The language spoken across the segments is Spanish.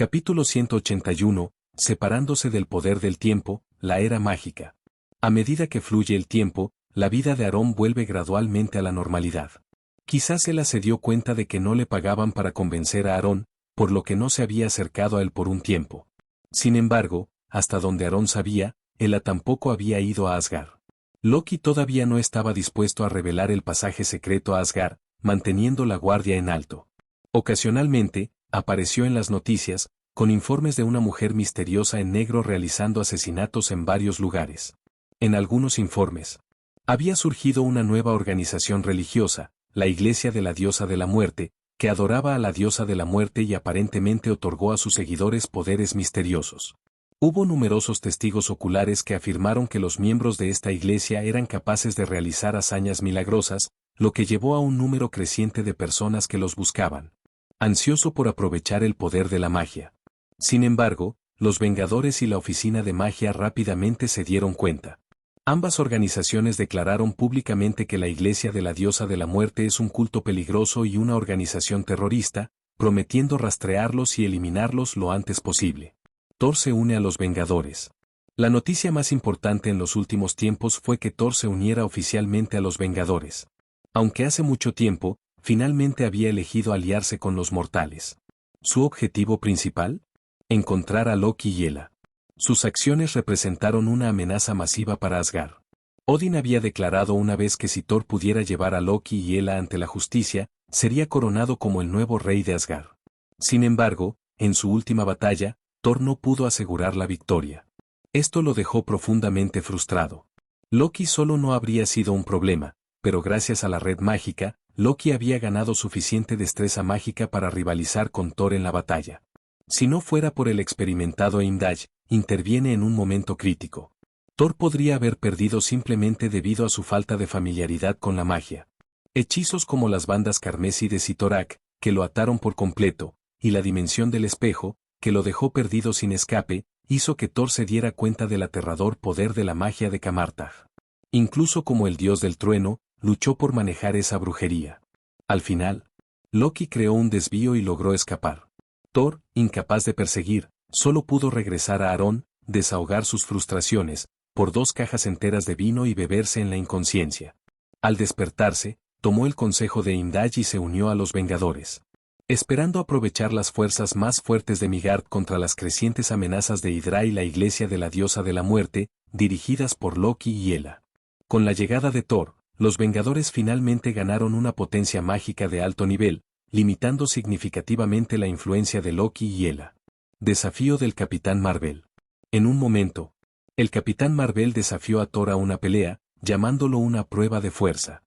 Capítulo 181, separándose del poder del tiempo, la era mágica. A medida que fluye el tiempo, la vida de Aarón vuelve gradualmente a la normalidad. Quizás Ela se dio cuenta de que no le pagaban para convencer a Aarón, por lo que no se había acercado a él por un tiempo. Sin embargo, hasta donde Aarón sabía, Ela tampoco había ido a Asgard. Loki todavía no estaba dispuesto a revelar el pasaje secreto a Asgard, manteniendo la guardia en alto. Ocasionalmente, apareció en las noticias, con informes de una mujer misteriosa en negro realizando asesinatos en varios lugares. En algunos informes, había surgido una nueva organización religiosa, la Iglesia de la Diosa de la Muerte, que adoraba a la Diosa de la Muerte y aparentemente otorgó a sus seguidores poderes misteriosos. Hubo numerosos testigos oculares que afirmaron que los miembros de esta iglesia eran capaces de realizar hazañas milagrosas, lo que llevó a un número creciente de personas que los buscaban, ansioso por aprovechar el poder de la magia. Sin embargo, los Vengadores y la Oficina de Magia rápidamente se dieron cuenta. Ambas organizaciones declararon públicamente que la Iglesia de la Diosa de la Muerte es un culto peligroso y una organización terrorista, prometiendo rastrearlos y eliminarlos lo antes posible. Thor se une a los Vengadores. La noticia más importante en los últimos tiempos fue que Thor se uniera oficialmente a los Vengadores. Aunque hace mucho tiempo, finalmente había elegido aliarse con los mortales. ¿Su objetivo principal? Encontrar a Loki y Hela. Sus acciones representaron una amenaza masiva para Asgard. Odin había declarado una vez que si Thor pudiera llevar a Loki y Hela ante la justicia, sería coronado como el nuevo rey de Asgard. Sin embargo, en su última batalla, Thor no pudo asegurar la victoria. Esto lo dejó profundamente frustrado. Loki solo no habría sido un problema, pero gracias a la red mágica, Loki había ganado suficiente destreza mágica para rivalizar con Thor en la batalla. Si no fuera por el experimentado Heimdall, interviene en un momento crítico. Thor podría haber perdido simplemente debido a su falta de familiaridad con la magia. Hechizos como las bandas carmesí de Sitorak, que lo ataron por completo, y la dimensión del espejo, que lo dejó perdido sin escape, hizo que Thor se diera cuenta del aterrador poder de la magia de Kamartag. Incluso como el dios del trueno, luchó por manejar esa brujería. Al final, Loki creó un desvío y logró escapar. Thor, incapaz de perseguir, solo pudo regresar a Aarón, desahogar sus frustraciones, por 2 cajas enteras de vino y beberse en la inconsciencia. Al despertarse, tomó el consejo de Heimdall y se unió a los Vengadores. Esperando aprovechar las fuerzas más fuertes de Midgard contra las crecientes amenazas de Hydra y la Iglesia de la Diosa de la Muerte, dirigidas por Loki y Hela. Con la llegada de Thor, los Vengadores finalmente ganaron una potencia mágica de alto nivel, limitando significativamente la influencia de Loki y Hela. Desafío del Capitán Marvel. En un momento, el Capitán Marvel desafió a Thor a una pelea, llamándolo una prueba de fuerza.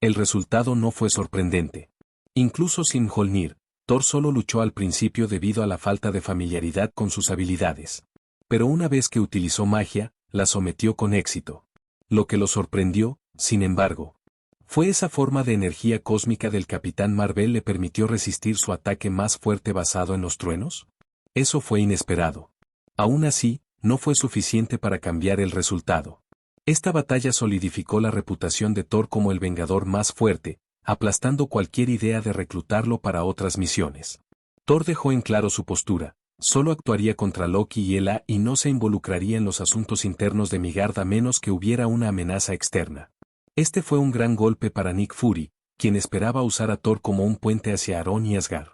El resultado no fue sorprendente. Incluso sin Mjolnir, Thor solo luchó al principio debido a la falta de familiaridad con sus habilidades. Pero una vez que utilizó magia, la sometió con éxito. Lo que lo sorprendió, sin embargo, fue esa forma de energía cósmica del Capitán Marvel le permitió resistir su ataque más fuerte basado en los truenos. Eso fue inesperado. Aún así, no fue suficiente para cambiar el resultado. Esta batalla solidificó la reputación de Thor como el Vengador más fuerte, aplastando cualquier idea de reclutarlo para otras misiones. Thor dejó en claro su postura, solo actuaría contra Loki y Hela y no se involucraría en los asuntos internos de Midgard a menos que hubiera una amenaza externa. Este fue un gran golpe para Nick Fury, quien esperaba usar a Thor como un puente hacia Aarón y Asgard.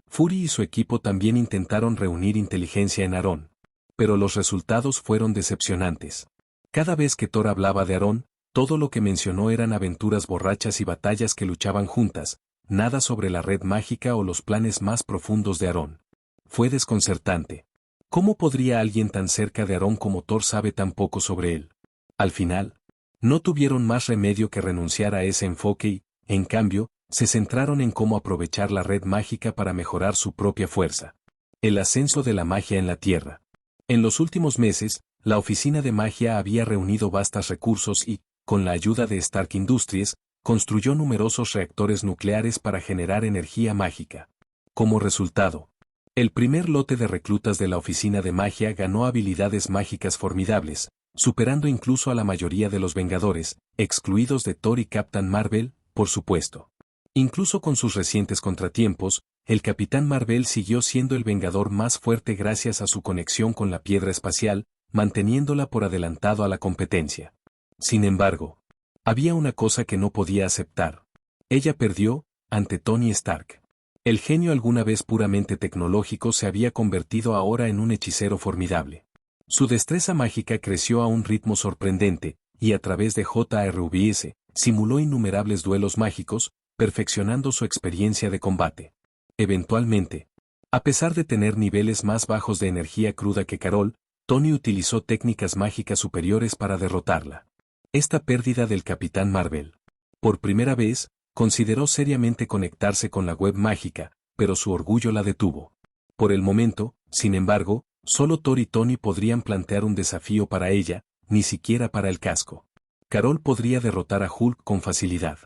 Fury y su equipo también intentaron reunir inteligencia en Aarón. Pero los resultados fueron decepcionantes. Cada vez que Thor hablaba de Aarón, todo lo que mencionó eran aventuras borrachas y batallas que luchaban juntas, nada sobre la red mágica o los planes más profundos de Aarón. Fue desconcertante. ¿Cómo podría alguien tan cerca de Aarón como Thor sabe tan poco sobre él? Al final, no tuvieron más remedio que renunciar a ese enfoque y, en cambio, se centraron en cómo aprovechar la red mágica para mejorar su propia fuerza. El ascenso de la magia en la Tierra. En los últimos meses, la Oficina de Magia había reunido vastos recursos y, con la ayuda de Stark Industries, construyó numerosos reactores nucleares para generar energía mágica. Como resultado, el primer lote de reclutas de la Oficina de Magia ganó habilidades mágicas formidables, superando incluso a la mayoría de los Vengadores, excluidos de Thor y Captain Marvel, por supuesto. Incluso con sus recientes contratiempos, el Capitán Marvel siguió siendo el Vengador más fuerte gracias a su conexión con la piedra espacial, manteniéndola por adelantado a la competencia. Sin embargo, había una cosa que no podía aceptar. Ella perdió, ante Tony Stark. El genio alguna vez puramente tecnológico se había convertido ahora en un hechicero formidable. Su destreza mágica creció a un ritmo sorprendente, y a través de JRVS, simuló innumerables duelos mágicos, perfeccionando su experiencia de combate. Eventualmente, a pesar de tener niveles más bajos de energía cruda que Carol, Tony utilizó técnicas mágicas superiores para derrotarla. Esta pérdida del Capitán Marvel. Por primera vez, consideró seriamente conectarse con la web mágica, pero su orgullo la detuvo. Por el momento, sin embargo, solo Thor y Tony podrían plantear un desafío para ella, ni siquiera para el casco. Carol podría derrotar a Hulk con facilidad.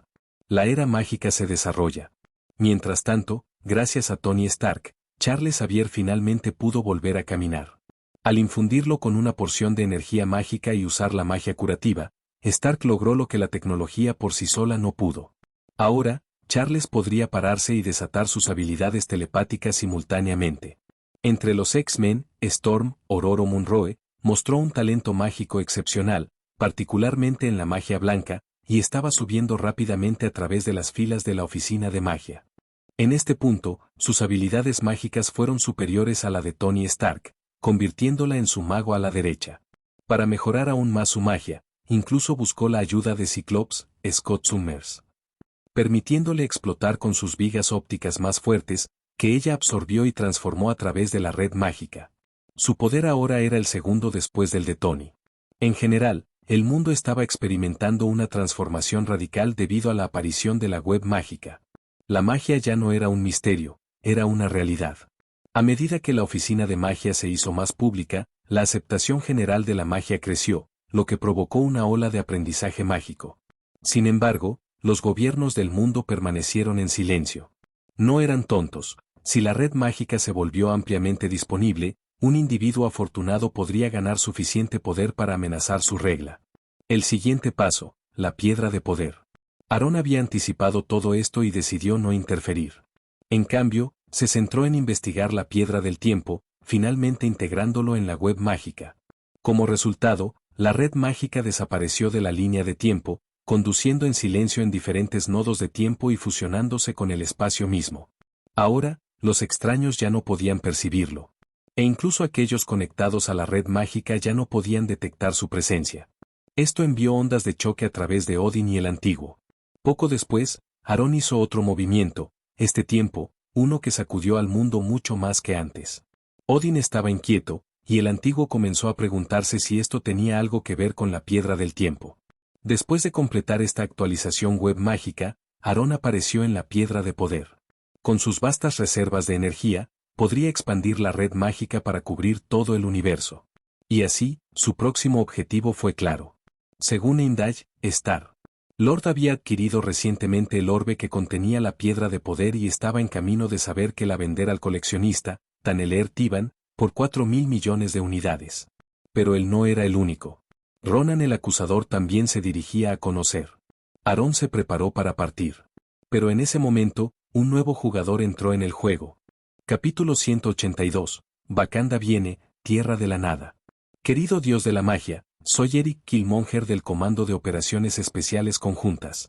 La era mágica se desarrolla. Mientras tanto, gracias a Tony Stark, Charles Xavier finalmente pudo volver a caminar. Al infundirlo con una porción de energía mágica y usar la magia curativa, Stark logró lo que la tecnología por sí sola no pudo. Ahora, Charles podría pararse y desatar sus habilidades telepáticas simultáneamente. Entre los X-Men, Storm, Ororo Munroe, mostró un talento mágico excepcional, particularmente en la magia blanca, y estaba subiendo rápidamente a través de las filas de la oficina de magia. En este punto, sus habilidades mágicas fueron superiores a la de Tony Stark, convirtiéndola en su mago a la derecha. Para mejorar aún más su magia, incluso buscó la ayuda de Cyclops, Scott Summers, permitiéndole explotar con sus vigas ópticas más fuertes, que ella absorbió y transformó a través de la red mágica. Su poder ahora era el segundo después del de Tony. En general, el mundo estaba experimentando una transformación radical debido a la aparición de la web mágica. La magia ya no era un misterio, era una realidad. A medida que la oficina de magia se hizo más pública, la aceptación general de la magia creció, lo que provocó una ola de aprendizaje mágico. Sin embargo, los gobiernos del mundo permanecieron en silencio. No eran tontos. Si la red mágica se volvió ampliamente disponible, un individuo afortunado podría ganar suficiente poder para amenazar su regla. El siguiente paso, la piedra de poder. Aaron había anticipado todo esto y decidió no interferir. En cambio, se centró en investigar la piedra del tiempo, finalmente integrándolo en la web mágica. Como resultado, la red mágica desapareció de la línea de tiempo, conduciendo en silencio en diferentes nodos de tiempo y fusionándose con el espacio mismo. Ahora, los extraños ya no podían percibirlo. E incluso aquellos conectados a la red mágica ya no podían detectar su presencia. Esto envió ondas de choque a través de Odin y el Antiguo. Poco después, Aaron hizo otro movimiento, este tiempo, uno que sacudió al mundo mucho más que antes. Odin estaba inquieto, y el Antiguo comenzó a preguntarse si esto tenía algo que ver con la piedra del tiempo. Después de completar esta actualización web mágica, Aaron apareció en la piedra de poder. Con sus vastas reservas de energía, podría expandir la red mágica para cubrir todo el universo. Y así, su próximo objetivo fue claro. Según Heimdall, Star Lord había adquirido recientemente el orbe que contenía la piedra de poder y estaba en camino de saber que la vender al coleccionista, Taneleer Tiban, por 4.000 millones de unidades. Pero él no era el único. Ronan el acusador también se dirigía a conocer. Aaron se preparó para partir. Pero en ese momento, un nuevo jugador entró en el juego. Capítulo 182. Wakanda viene, tierra de la nada. Querido dios de la magia, soy Eric Killmonger del Comando de Operaciones Especiales Conjuntas.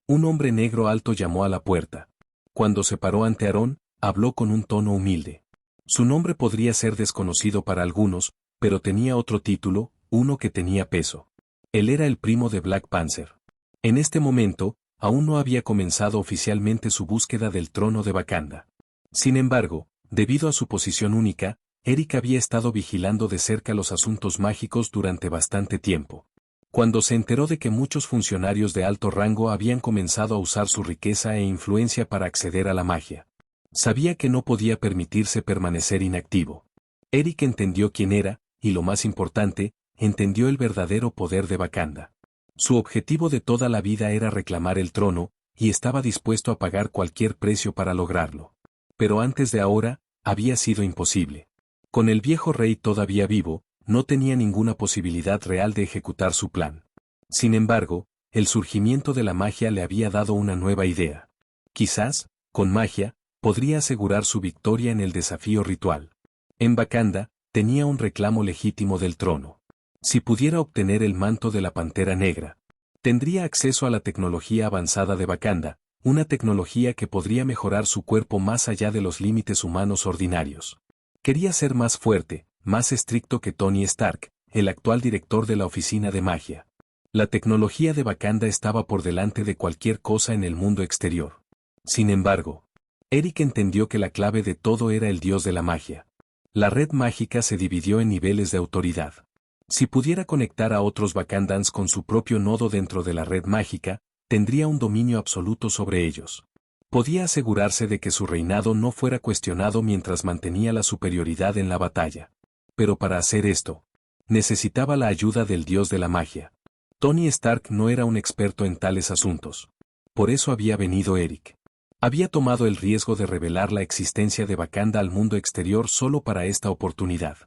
Un hombre negro alto llamó a la puerta. Cuando se paró ante Aaron, habló con un tono humilde. Su nombre podría ser desconocido para algunos, pero tenía otro título, uno que tenía peso. Él era el primo de Black Panther. En este momento, aún no había comenzado oficialmente su búsqueda del trono de Wakanda. Sin embargo, debido a su posición única, Eric había estado vigilando de cerca los asuntos mágicos durante bastante tiempo. Cuando se enteró de que muchos funcionarios de alto rango habían comenzado a usar su riqueza e influencia para acceder a la magia, sabía que no podía permitirse permanecer inactivo. Eric entendió quién era, y lo más importante, entendió el verdadero poder de Wakanda. Su objetivo de toda la vida era reclamar el trono, y estaba dispuesto a pagar cualquier precio para lograrlo. Pero antes de ahora, había sido imposible. Con el viejo rey todavía vivo, no tenía ninguna posibilidad real de ejecutar su plan. Sin embargo, el surgimiento de la magia le había dado una nueva idea. Quizás, con magia, podría asegurar su victoria en el desafío ritual. En Wakanda, tenía un reclamo legítimo del trono. Si pudiera obtener el manto de la Pantera Negra, tendría acceso a la tecnología avanzada de Wakanda, una tecnología que podría mejorar su cuerpo más allá de los límites humanos ordinarios. Quería ser más fuerte, más estricto que Tony Stark, el actual director de la Oficina de Magia. La tecnología de Wakanda estaba por delante de cualquier cosa en el mundo exterior. Sin embargo, Eric entendió que la clave de todo era el dios de la magia. La red mágica se dividió en niveles de autoridad. Si pudiera conectar a otros Wakandans con su propio nodo dentro de la red mágica, tendría un dominio absoluto sobre ellos. Podía asegurarse de que su reinado no fuera cuestionado mientras mantenía la superioridad en la batalla. Pero para hacer esto, necesitaba la ayuda del dios de la magia. Tony Stark no era un experto en tales asuntos. Por eso había venido Eric. Había tomado el riesgo de revelar la existencia de Wakanda al mundo exterior solo para esta oportunidad.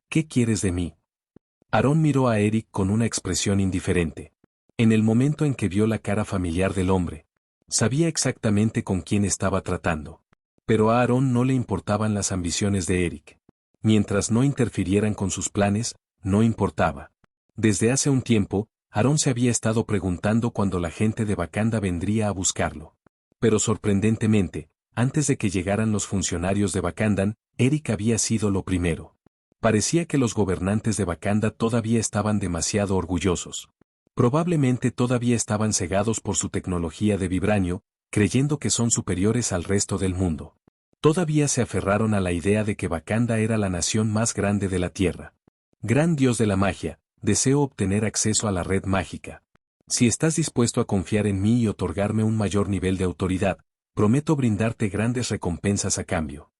¿Qué quieres de mí? Aaron miró a Eric con una expresión indiferente. En el momento en que vio la cara familiar del hombre, sabía exactamente con quién estaba tratando. Pero a Aaron no le importaban las ambiciones de Eric. Mientras no interfirieran con sus planes, no importaba. Desde hace un tiempo, Aaron se había estado preguntando cuándo la gente de Wakanda vendría a buscarlo. Pero sorprendentemente, antes de que llegaran los funcionarios de Wakandan, Eric había sido lo primero. Parecía que los gobernantes de Wakanda todavía estaban demasiado orgullosos. Probablemente todavía estaban cegados por su tecnología de vibranio, creyendo que son superiores al resto del mundo. Todavía se aferraron a la idea de que Wakanda era la nación más grande de la Tierra. Gran dios de la magia, deseo obtener acceso a la red mágica. Si estás dispuesto a confiar en mí y otorgarme un mayor nivel de autoridad, prometo brindarte grandes recompensas a cambio.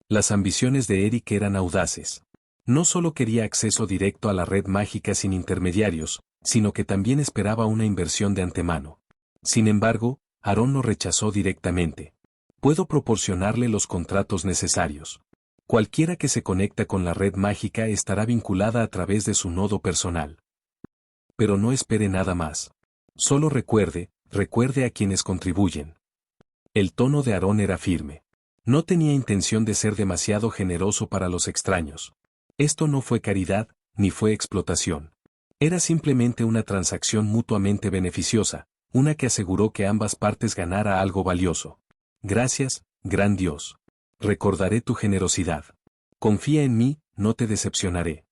Las ambiciones de Eric eran audaces. No solo quería acceso directo a la red mágica sin intermediarios, sino que también esperaba una inversión de antemano. Sin embargo, Aaron lo rechazó directamente. Puedo proporcionarle los contratos necesarios. Cualquiera que se conecta con la red mágica estará vinculada a través de su nodo personal. Pero no espere nada más. Solo recuerde a quienes contribuyen. El tono de Aaron era firme. No tenía intención de ser demasiado generoso para los extraños. Esto no fue caridad, ni fue explotación. Era simplemente una transacción mutuamente beneficiosa, una que aseguró que ambas partes ganara algo valioso. Gracias, gran Dios. Recordaré tu generosidad. Confía en mí, no te decepcionaré.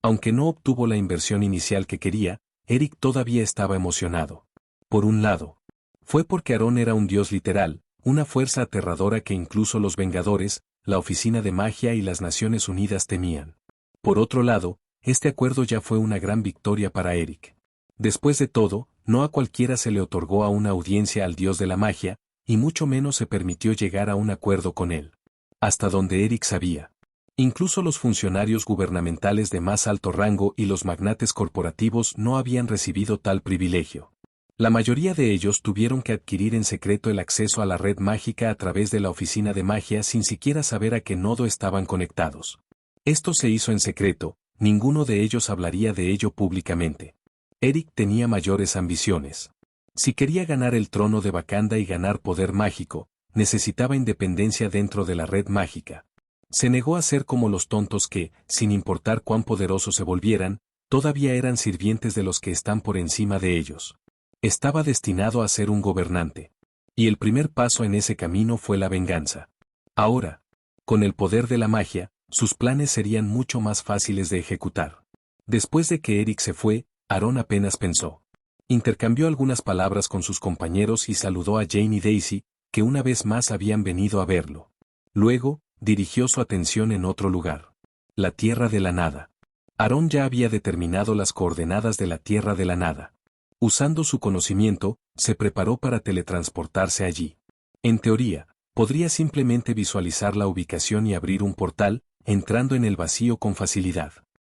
Aunque no obtuvo la inversión inicial que quería, Eric todavía estaba emocionado. Por un lado, fue porque Aaron era un dios literal, una fuerza aterradora que incluso los Vengadores, la Oficina de Magia y las Naciones Unidas temían. Por otro lado, este acuerdo ya fue una gran victoria para Eric. Después de todo, no a cualquiera se le otorgó a una audiencia al dios de la magia, y mucho menos se permitió llegar a un acuerdo con él. Hasta donde Eric sabía. Incluso los funcionarios gubernamentales de más alto rango y los magnates corporativos no habían recibido tal privilegio. La mayoría de ellos tuvieron que adquirir en secreto el acceso a la red mágica a través de la Oficina de Magia sin siquiera saber a qué nodo estaban conectados. Esto se hizo en secreto, ninguno de ellos hablaría de ello públicamente. Eric tenía mayores ambiciones. Si quería ganar el trono de Wakanda y ganar poder mágico, necesitaba independencia dentro de la red mágica. Se negó a ser como los tontos que, sin importar cuán poderosos se volvieran, todavía eran sirvientes de los que están por encima de ellos. Estaba destinado a ser un gobernante. Y el primer paso en ese camino fue la venganza. Ahora, con el poder de la magia, sus planes serían mucho más fáciles de ejecutar. Después de que Eric se fue, Aaron apenas pensó. Intercambió algunas palabras con sus compañeros y saludó a Jane y Daisy, que una vez más habían venido a verlo. Luego, dirigió su atención en otro lugar. La Tierra de la Nada. Aaron ya había determinado las coordenadas de la Tierra de la Nada. Usando su conocimiento, se preparó para teletransportarse allí. En teoría, podría simplemente visualizar la ubicación y abrir un portal, entrando en el vacío con facilidad.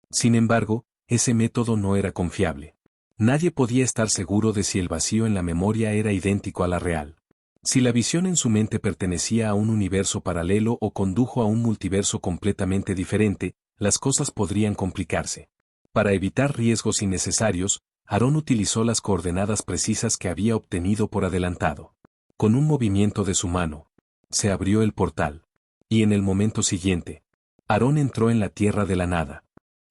Sin embargo, ese método no era confiable. Nadie podía estar seguro de si el vacío en la memoria era idéntico a la real. Si la visión en su mente pertenecía a un universo paralelo o condujo a un multiverso completamente diferente, las cosas podrían complicarse. Para evitar riesgos innecesarios, Aaron utilizó las coordenadas precisas que había obtenido por adelantado. Con un movimiento de su mano, se abrió el portal. Y en el momento siguiente, Aarón entró en la tierra de la nada.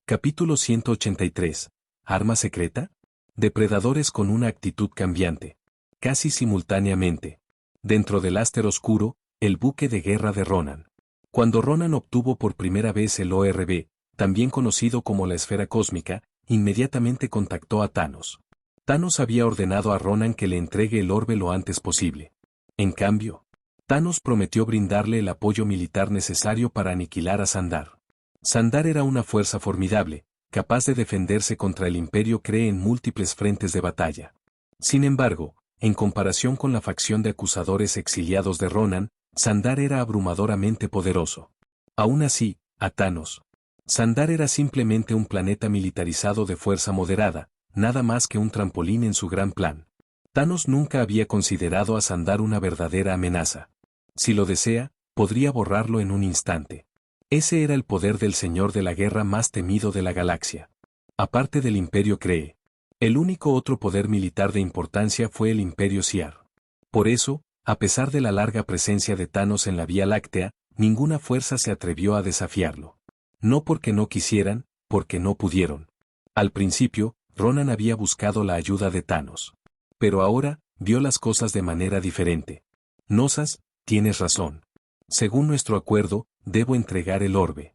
Capítulo 183. ¿Arma secreta? Depredadores con una actitud cambiante. Casi simultáneamente. Dentro del Aster oscuro, el buque de guerra de Ronan. Cuando Ronan obtuvo por primera vez el ORB, también conocido como la esfera cósmica, inmediatamente contactó a Thanos. Thanos había ordenado a Ronan que le entregue el orbe lo antes posible. En cambio, Thanos prometió brindarle el apoyo militar necesario para aniquilar a Sandar. Sandar era una fuerza formidable, capaz de defenderse contra el Imperio Kree en múltiples frentes de batalla. Sin embargo, en comparación con la facción de acusadores exiliados de Ronan, Sandar era abrumadoramente poderoso. Aún así, a Thanos, Sandar era simplemente un planeta militarizado de fuerza moderada, nada más que un trampolín en su gran plan. Thanos nunca había considerado a Sandar una verdadera amenaza. Si lo desea, podría borrarlo en un instante. Ese era el poder del señor de la guerra más temido de la galaxia. Aparte del Imperio Kree, el único otro poder militar de importancia fue el Imperio Shi'ar. Por eso, a pesar de la larga presencia de Thanos en la Vía Láctea, ninguna fuerza se atrevió a desafiarlo. No porque no quisieran, porque no pudieron. Al principio, Ronan había buscado la ayuda de Thanos. Pero ahora, vio las cosas de manera diferente. Nosas, tienes razón. Según nuestro acuerdo, debo entregar el orbe.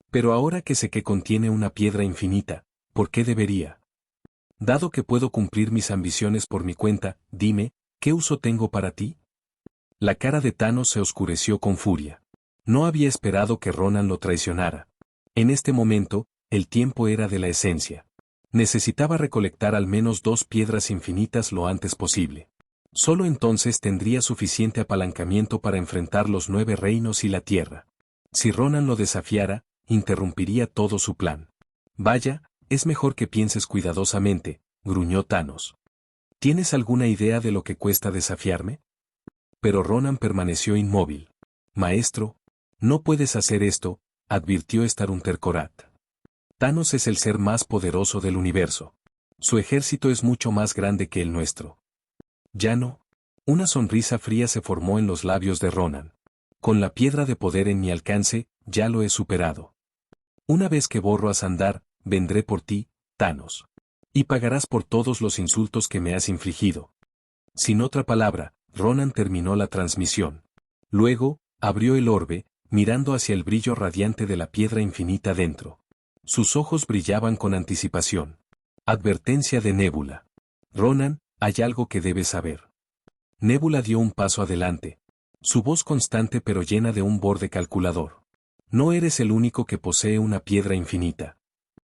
Pero ahora que sé que contiene una piedra infinita, ¿por qué debería? Dado que puedo cumplir mis ambiciones por mi cuenta, dime, ¿qué uso tengo para ti? La cara de Thanos se oscureció con furia. No había esperado que Ronan lo traicionara. En este momento, el tiempo era de la esencia. Necesitaba recolectar al menos 2 piedras infinitas lo antes posible. Solo entonces tendría suficiente apalancamiento para enfrentar los 9 reinos y la tierra. Si Ronan lo desafiara, interrumpiría todo su plan. Vaya, es mejor que pienses cuidadosamente, gruñó Thanos. ¿Tienes alguna idea de lo que cuesta desafiarme? Pero Ronan permaneció inmóvil. Maestro, no puedes hacer esto, advirtió Starunterkorat. Thanos es el ser más poderoso del universo. Su ejército es mucho más grande que el nuestro. Ya no. Una sonrisa fría se formó en los labios de Ronan. Con la piedra de poder en mi alcance, ya lo he superado. Una vez que borro a Sandar, vendré por ti, Thanos. Y pagarás por todos los insultos que me has infligido. Sin otra palabra, Ronan terminó la transmisión. Luego, abrió el orbe, mirando hacia el brillo radiante de la piedra infinita dentro. Sus ojos brillaban con anticipación. Advertencia de Nebula. Ronan, hay algo que debes saber. Nebula dio un paso adelante. Su voz constante pero llena de un borde calculador. No eres el único que posee una piedra infinita.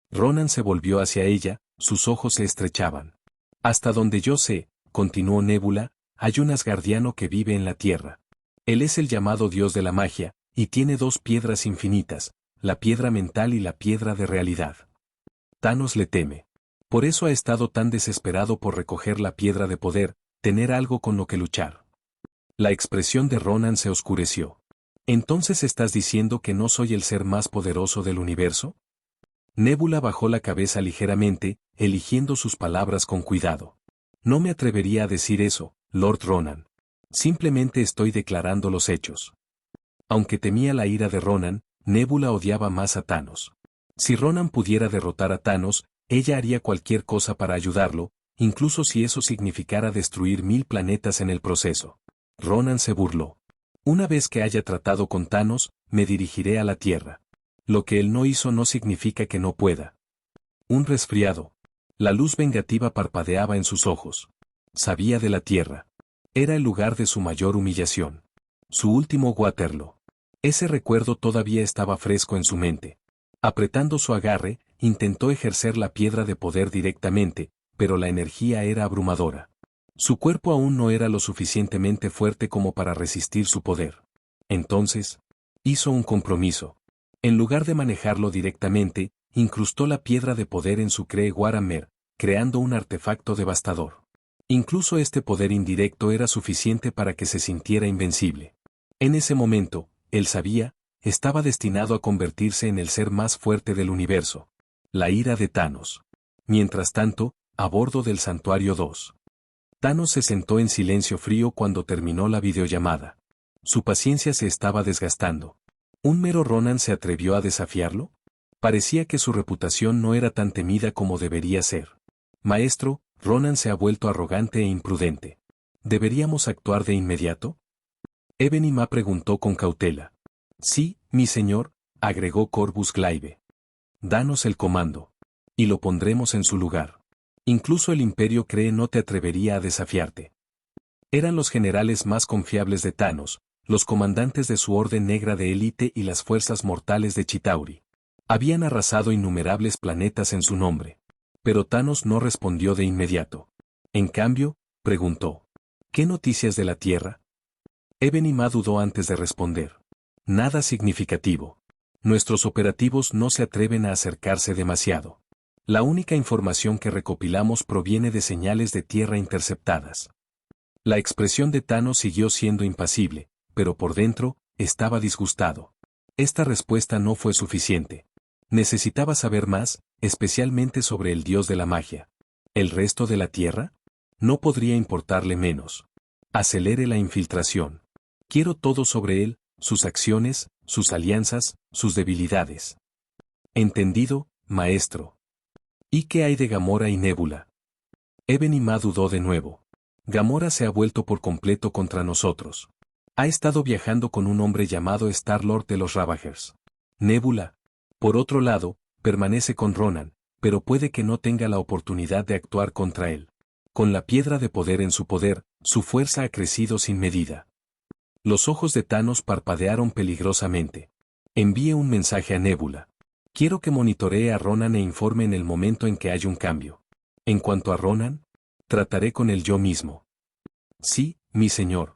Ronan se volvió hacia ella, sus ojos se estrechaban. Hasta donde yo sé, continuó Nebula, hay un asgardiano que vive en la Tierra. Él es el llamado dios de la magia, y tiene 2 piedras infinitas, la piedra mental y la piedra de realidad. Thanos le teme. Por eso ha estado tan desesperado por recoger la piedra de poder, tener algo con lo que luchar. La expresión de Ronan se oscureció. ¿Entonces estás diciendo que no soy el ser más poderoso del universo? Nebula bajó la cabeza ligeramente, eligiendo sus palabras con cuidado. No me atrevería a decir eso, Lord Ronan. Simplemente estoy declarando los hechos. Aunque temía la ira de Ronan, Nebula odiaba más a Thanos. Si Ronan pudiera derrotar a Thanos, ella haría cualquier cosa para ayudarlo, incluso si eso significara destruir 1000 planetas en el proceso. Ronan se burló. Una vez que haya tratado con Thanos, me dirigiré a la Tierra. Lo que él no hizo no significa que no pueda. Un resfriado. La luz vengativa parpadeaba en sus ojos. Sabía de la Tierra. Era el lugar de su mayor humillación. Su último Waterloo. Ese recuerdo todavía estaba fresco en su mente. Apretando su agarre, intentó ejercer la piedra de poder directamente, pero la energía era abrumadora. Su cuerpo aún no era lo suficientemente fuerte como para resistir su poder. Entonces, hizo un compromiso. En lugar de manejarlo directamente, incrustó la piedra de poder en su Kree Warhammer, creando un artefacto devastador. Incluso este poder indirecto era suficiente para que se sintiera invencible. En ese momento, él sabía, estaba destinado a convertirse en el ser más fuerte del universo. La ira de Thanos. Mientras tanto, a bordo del Santuario 2. Thanos se sentó en silencio frío cuando terminó la videollamada. Su paciencia se estaba desgastando. ¿Un mero Ronan se atrevió a desafiarlo? Parecía que su reputación no era tan temida como debería ser. Maestro, Ronan se ha vuelto arrogante e imprudente. ¿Deberíamos actuar de inmediato? Ebony Ma preguntó con cautela. Sí, mi señor, agregó Corvus Glaive. Danos el comando. Y lo pondremos en su lugar. Incluso el Imperio cree no te atrevería a desafiarte. Eran los generales más confiables de Thanos, los comandantes de su Orden Negra de élite y las fuerzas mortales de Chitauri. Habían arrasado innumerables planetas en su nombre. Pero Thanos no respondió de inmediato. En cambio, preguntó. ¿Qué noticias de la Tierra? Ebony Ma dudó antes de responder. Nada significativo. Nuestros operativos no se atreven a acercarse demasiado. La única información que recopilamos proviene de señales de Tierra interceptadas. La expresión de Thanos siguió siendo impasible, pero por dentro, estaba disgustado. Esta respuesta no fue suficiente. Necesitaba saber más, especialmente sobre el dios de la magia. ¿El resto de la Tierra? No podría importarle menos. Acelere la infiltración. Quiero todo sobre él, sus acciones, sus alianzas, sus debilidades. Entendido, maestro. ¿Y qué hay de Gamora y Nebula? Ebony Ma dudó de nuevo. Gamora se ha vuelto por completo contra nosotros. Ha estado viajando con un hombre llamado Star-Lord de los Ravagers. Nebula, por otro lado, permanece con Ronan, pero puede que no tenga la oportunidad de actuar contra él. Con la piedra de poder en su poder, su fuerza ha crecido sin medida. Los ojos de Thanos parpadearon peligrosamente. Envíe un mensaje a Nebula. Quiero que monitoree a Ronan e informe en el momento en que haya un cambio. En cuanto a Ronan, trataré con él yo mismo. Sí, mi señor.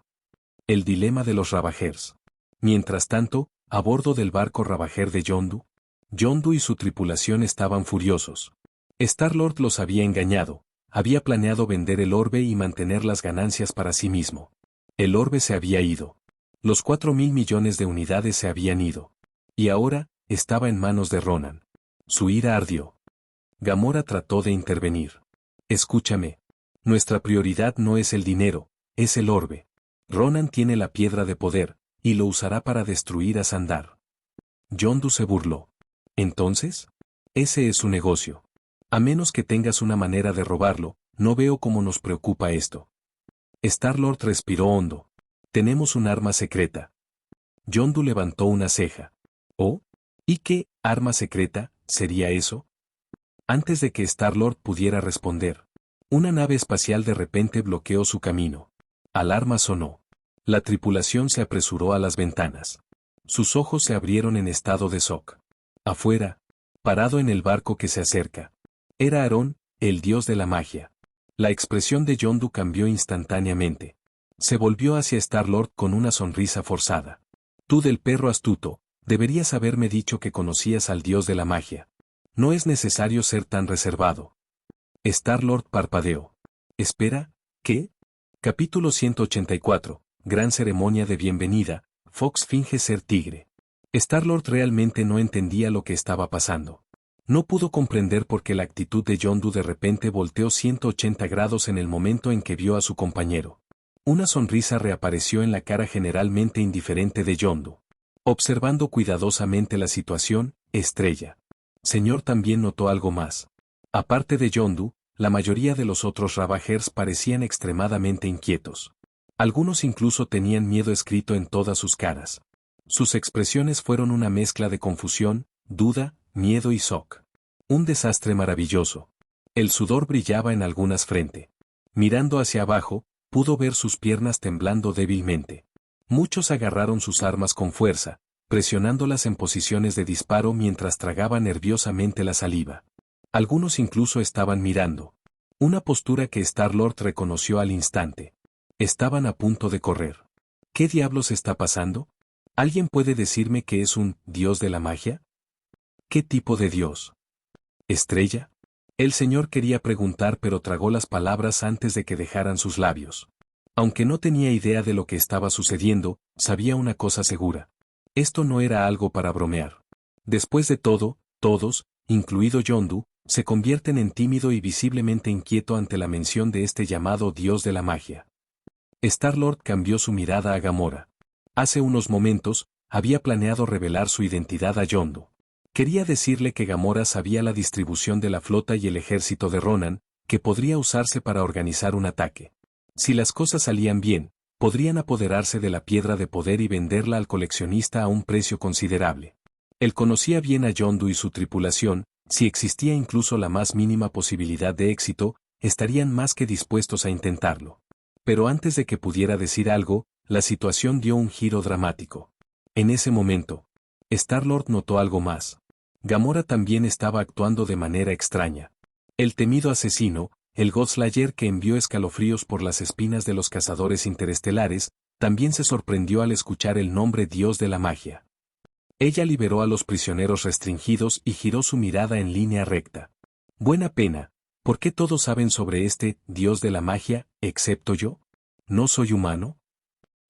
El dilema de los Ravagers. Mientras tanto, a bordo del barco Ravager de Yondu, Yondu y su tripulación estaban furiosos. Star-Lord los había engañado, había planeado vender el orbe y mantener las ganancias para sí mismo. El orbe se había ido. Los 4.000 millones de unidades se habían ido. Y ahora, estaba en manos de Ronan. Su ira ardió. Gamora trató de intervenir. Escúchame. Nuestra prioridad no es el dinero, es el orbe. Ronan tiene la piedra de poder, y lo usará para destruir a Sandar. Yondu se burló. ¿Entonces? Ese es su negocio. A menos que tengas una manera de robarlo, no veo cómo nos preocupa esto. Star-Lord respiró hondo. Tenemos un arma secreta. Yondu levantó una ceja. ¿Oh? ¿Y qué arma secreta sería eso? Antes de que Star-Lord pudiera responder, una nave espacial de repente bloqueó su camino. Alarma sonó. La tripulación se apresuró a las ventanas. Sus ojos se abrieron en estado de shock. Afuera, parado en el barco que se acerca, era Aaron, el dios de la magia. La expresión de Yondu cambió instantáneamente. Se volvió hacia Star-Lord con una sonrisa forzada. Tú del perro astuto, deberías haberme dicho que conocías al dios de la magia. No es necesario ser tan reservado. Star-Lord parpadeó. Espera, ¿qué? Capítulo 184, Gran ceremonia de bienvenida, Fox finge ser tigre. Star-Lord realmente no entendía lo que estaba pasando. No pudo comprender por qué la actitud de Yondu de repente volteó 180 grados en el momento en que vio a su compañero. Una sonrisa reapareció en la cara generalmente indiferente de Yondu. Observando cuidadosamente la situación, Estrella. Señor también notó algo más. Aparte de Yondu, la mayoría de los otros Ravagers parecían extremadamente inquietos. Algunos incluso tenían miedo escrito en todas sus caras. Sus expresiones fueron una mezcla de confusión, duda, miedo y shock. Un desastre maravilloso. El sudor brillaba en algunas frente. Mirando hacia abajo, pudo ver sus piernas temblando débilmente. Muchos agarraron sus armas con fuerza, presionándolas en posiciones de disparo mientras tragaban nerviosamente la saliva. Algunos incluso estaban mirando. Una postura que Star-Lord reconoció al instante. Estaban a punto de correr. ¿Qué diablos está pasando? ¿Alguien puede decirme que es un dios de la magia? ¿Qué tipo de dios? ¿Estrella? El señor quería preguntar pero tragó las palabras antes de que dejaran sus labios. Aunque no tenía idea de lo que estaba sucediendo, sabía una cosa segura. Esto no era algo para bromear. Después de todo, todos, incluido Yondu, se convierten en tímido y visiblemente inquieto ante la mención de este llamado dios de la magia. Star-Lord cambió su mirada a Gamora. Hace unos momentos, había planeado revelar su identidad a Yondu. Quería decirle que Gamora sabía la distribución de la flota y el ejército de Ronan, que podría usarse para organizar un ataque. Si las cosas salían bien, podrían apoderarse de la piedra de poder y venderla al coleccionista a un precio considerable. Él conocía bien a Yondu y su tripulación, si existía incluso la más mínima posibilidad de éxito, estarían más que dispuestos a intentarlo. Pero antes de que pudiera decir algo, la situación dio un giro dramático. En ese momento, Star-Lord notó algo más. Gamora también estaba actuando de manera extraña. El temido asesino, el Godslayer que envió escalofríos por las espinas de los cazadores interestelares, también se sorprendió al escuchar el nombre Dios de la magia. Ella liberó a los prisioneros restringidos y giró su mirada en línea recta. Buena pena, ¿por qué todos saben sobre este Dios de la magia, excepto yo? ¿No soy humano?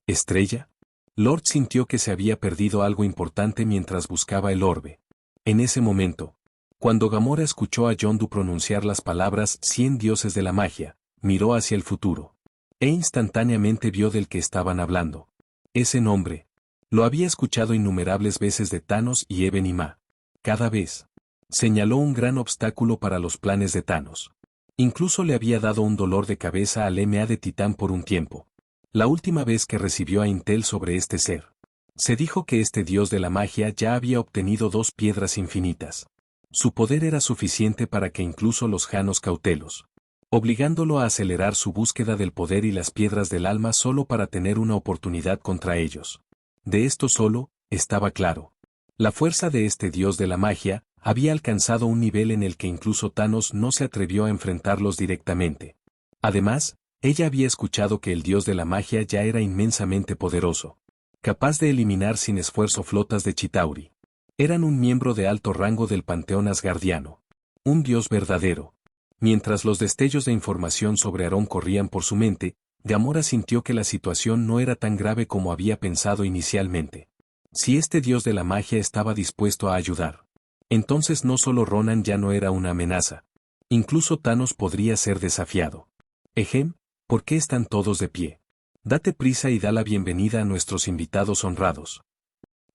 ¿Estrella? Lord sintió que se había perdido algo importante mientras buscaba el orbe. En ese momento, cuando Gamora escuchó a Yondu pronunciar las palabras 100 dioses de la magia, miró hacia el futuro. E instantáneamente vio del que estaban hablando. Ese nombre. Lo había escuchado innumerables veces de Thanos y Eben y Ma. Cada vez. Señaló un gran obstáculo para los planes de Thanos. Incluso le había dado un dolor de cabeza al MA de Titán por un tiempo. La última vez que recibió a Intel sobre este ser. Se dijo que este dios de la magia ya había obtenido 2 piedras infinitas. Su poder era suficiente para que incluso los Janos cautelos, obligándolo a acelerar su búsqueda del poder y las piedras del alma solo para tener una oportunidad contra ellos. De esto solo, estaba claro. La fuerza de este dios de la magia había alcanzado un nivel en el que incluso Thanos no se atrevió a enfrentarlos directamente. Además, ella había escuchado que el dios de la magia ya era inmensamente poderoso, capaz de eliminar sin esfuerzo flotas de Chitauri. Eran un miembro de alto rango del panteón asgardiano. Un dios verdadero. Mientras los destellos de información sobre Aaron corrían por su mente, Gamora sintió que la situación no era tan grave como había pensado inicialmente. Si este dios de la magia estaba dispuesto a ayudar, entonces no solo Ronan ya no era una amenaza. Incluso Thanos podría ser desafiado. Ejem, ¿por qué están todos de pie? Date prisa y da la bienvenida a nuestros invitados honrados.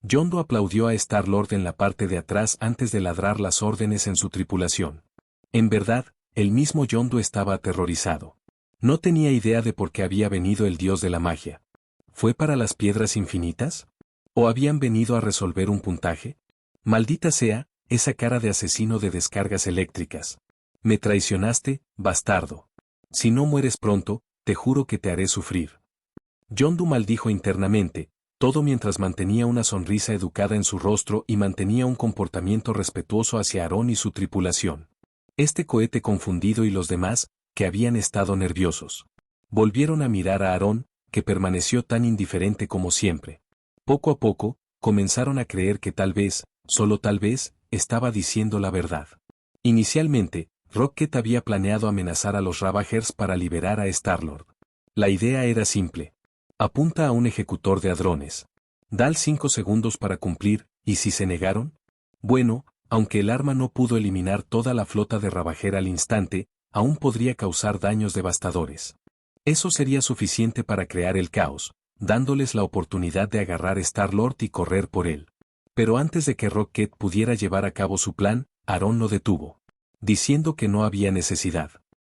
Yondu aplaudió a Star-Lord en la parte de atrás antes de ladrar las órdenes en su tripulación. En verdad, el mismo Yondu estaba aterrorizado. No tenía idea de por qué había venido el dios de la magia. ¿Fue para las piedras infinitas? ¿O habían venido a resolver un puntaje? Maldita sea, esa cara de asesino de descargas eléctricas. Me traicionaste, bastardo. Si no mueres pronto, te juro que te haré sufrir. Yondu maldijo internamente, todo mientras mantenía una sonrisa educada en su rostro y mantenía un comportamiento respetuoso hacia Aaron y su tripulación. Este cohete confundido y los demás, que habían estado nerviosos, volvieron a mirar a Aaron, que permaneció tan indiferente como siempre. Poco a poco, comenzaron a creer que tal vez, solo tal vez, estaba diciendo la verdad. Inicialmente, Rocket había planeado amenazar a los Ravagers para liberar a Star-Lord. La idea era simple. Apunta a un ejecutor de hadrones. Dale 5 segundos para cumplir, ¿y si se negaron? Bueno, aunque el arma no pudo eliminar toda la flota de Ravager al instante, aún podría causar daños devastadores. Eso sería suficiente para crear el caos, dándoles la oportunidad de agarrar Star-Lord y correr por él. Pero antes de que Rocket pudiera llevar a cabo su plan, Aaron lo detuvo, diciendo que no había necesidad.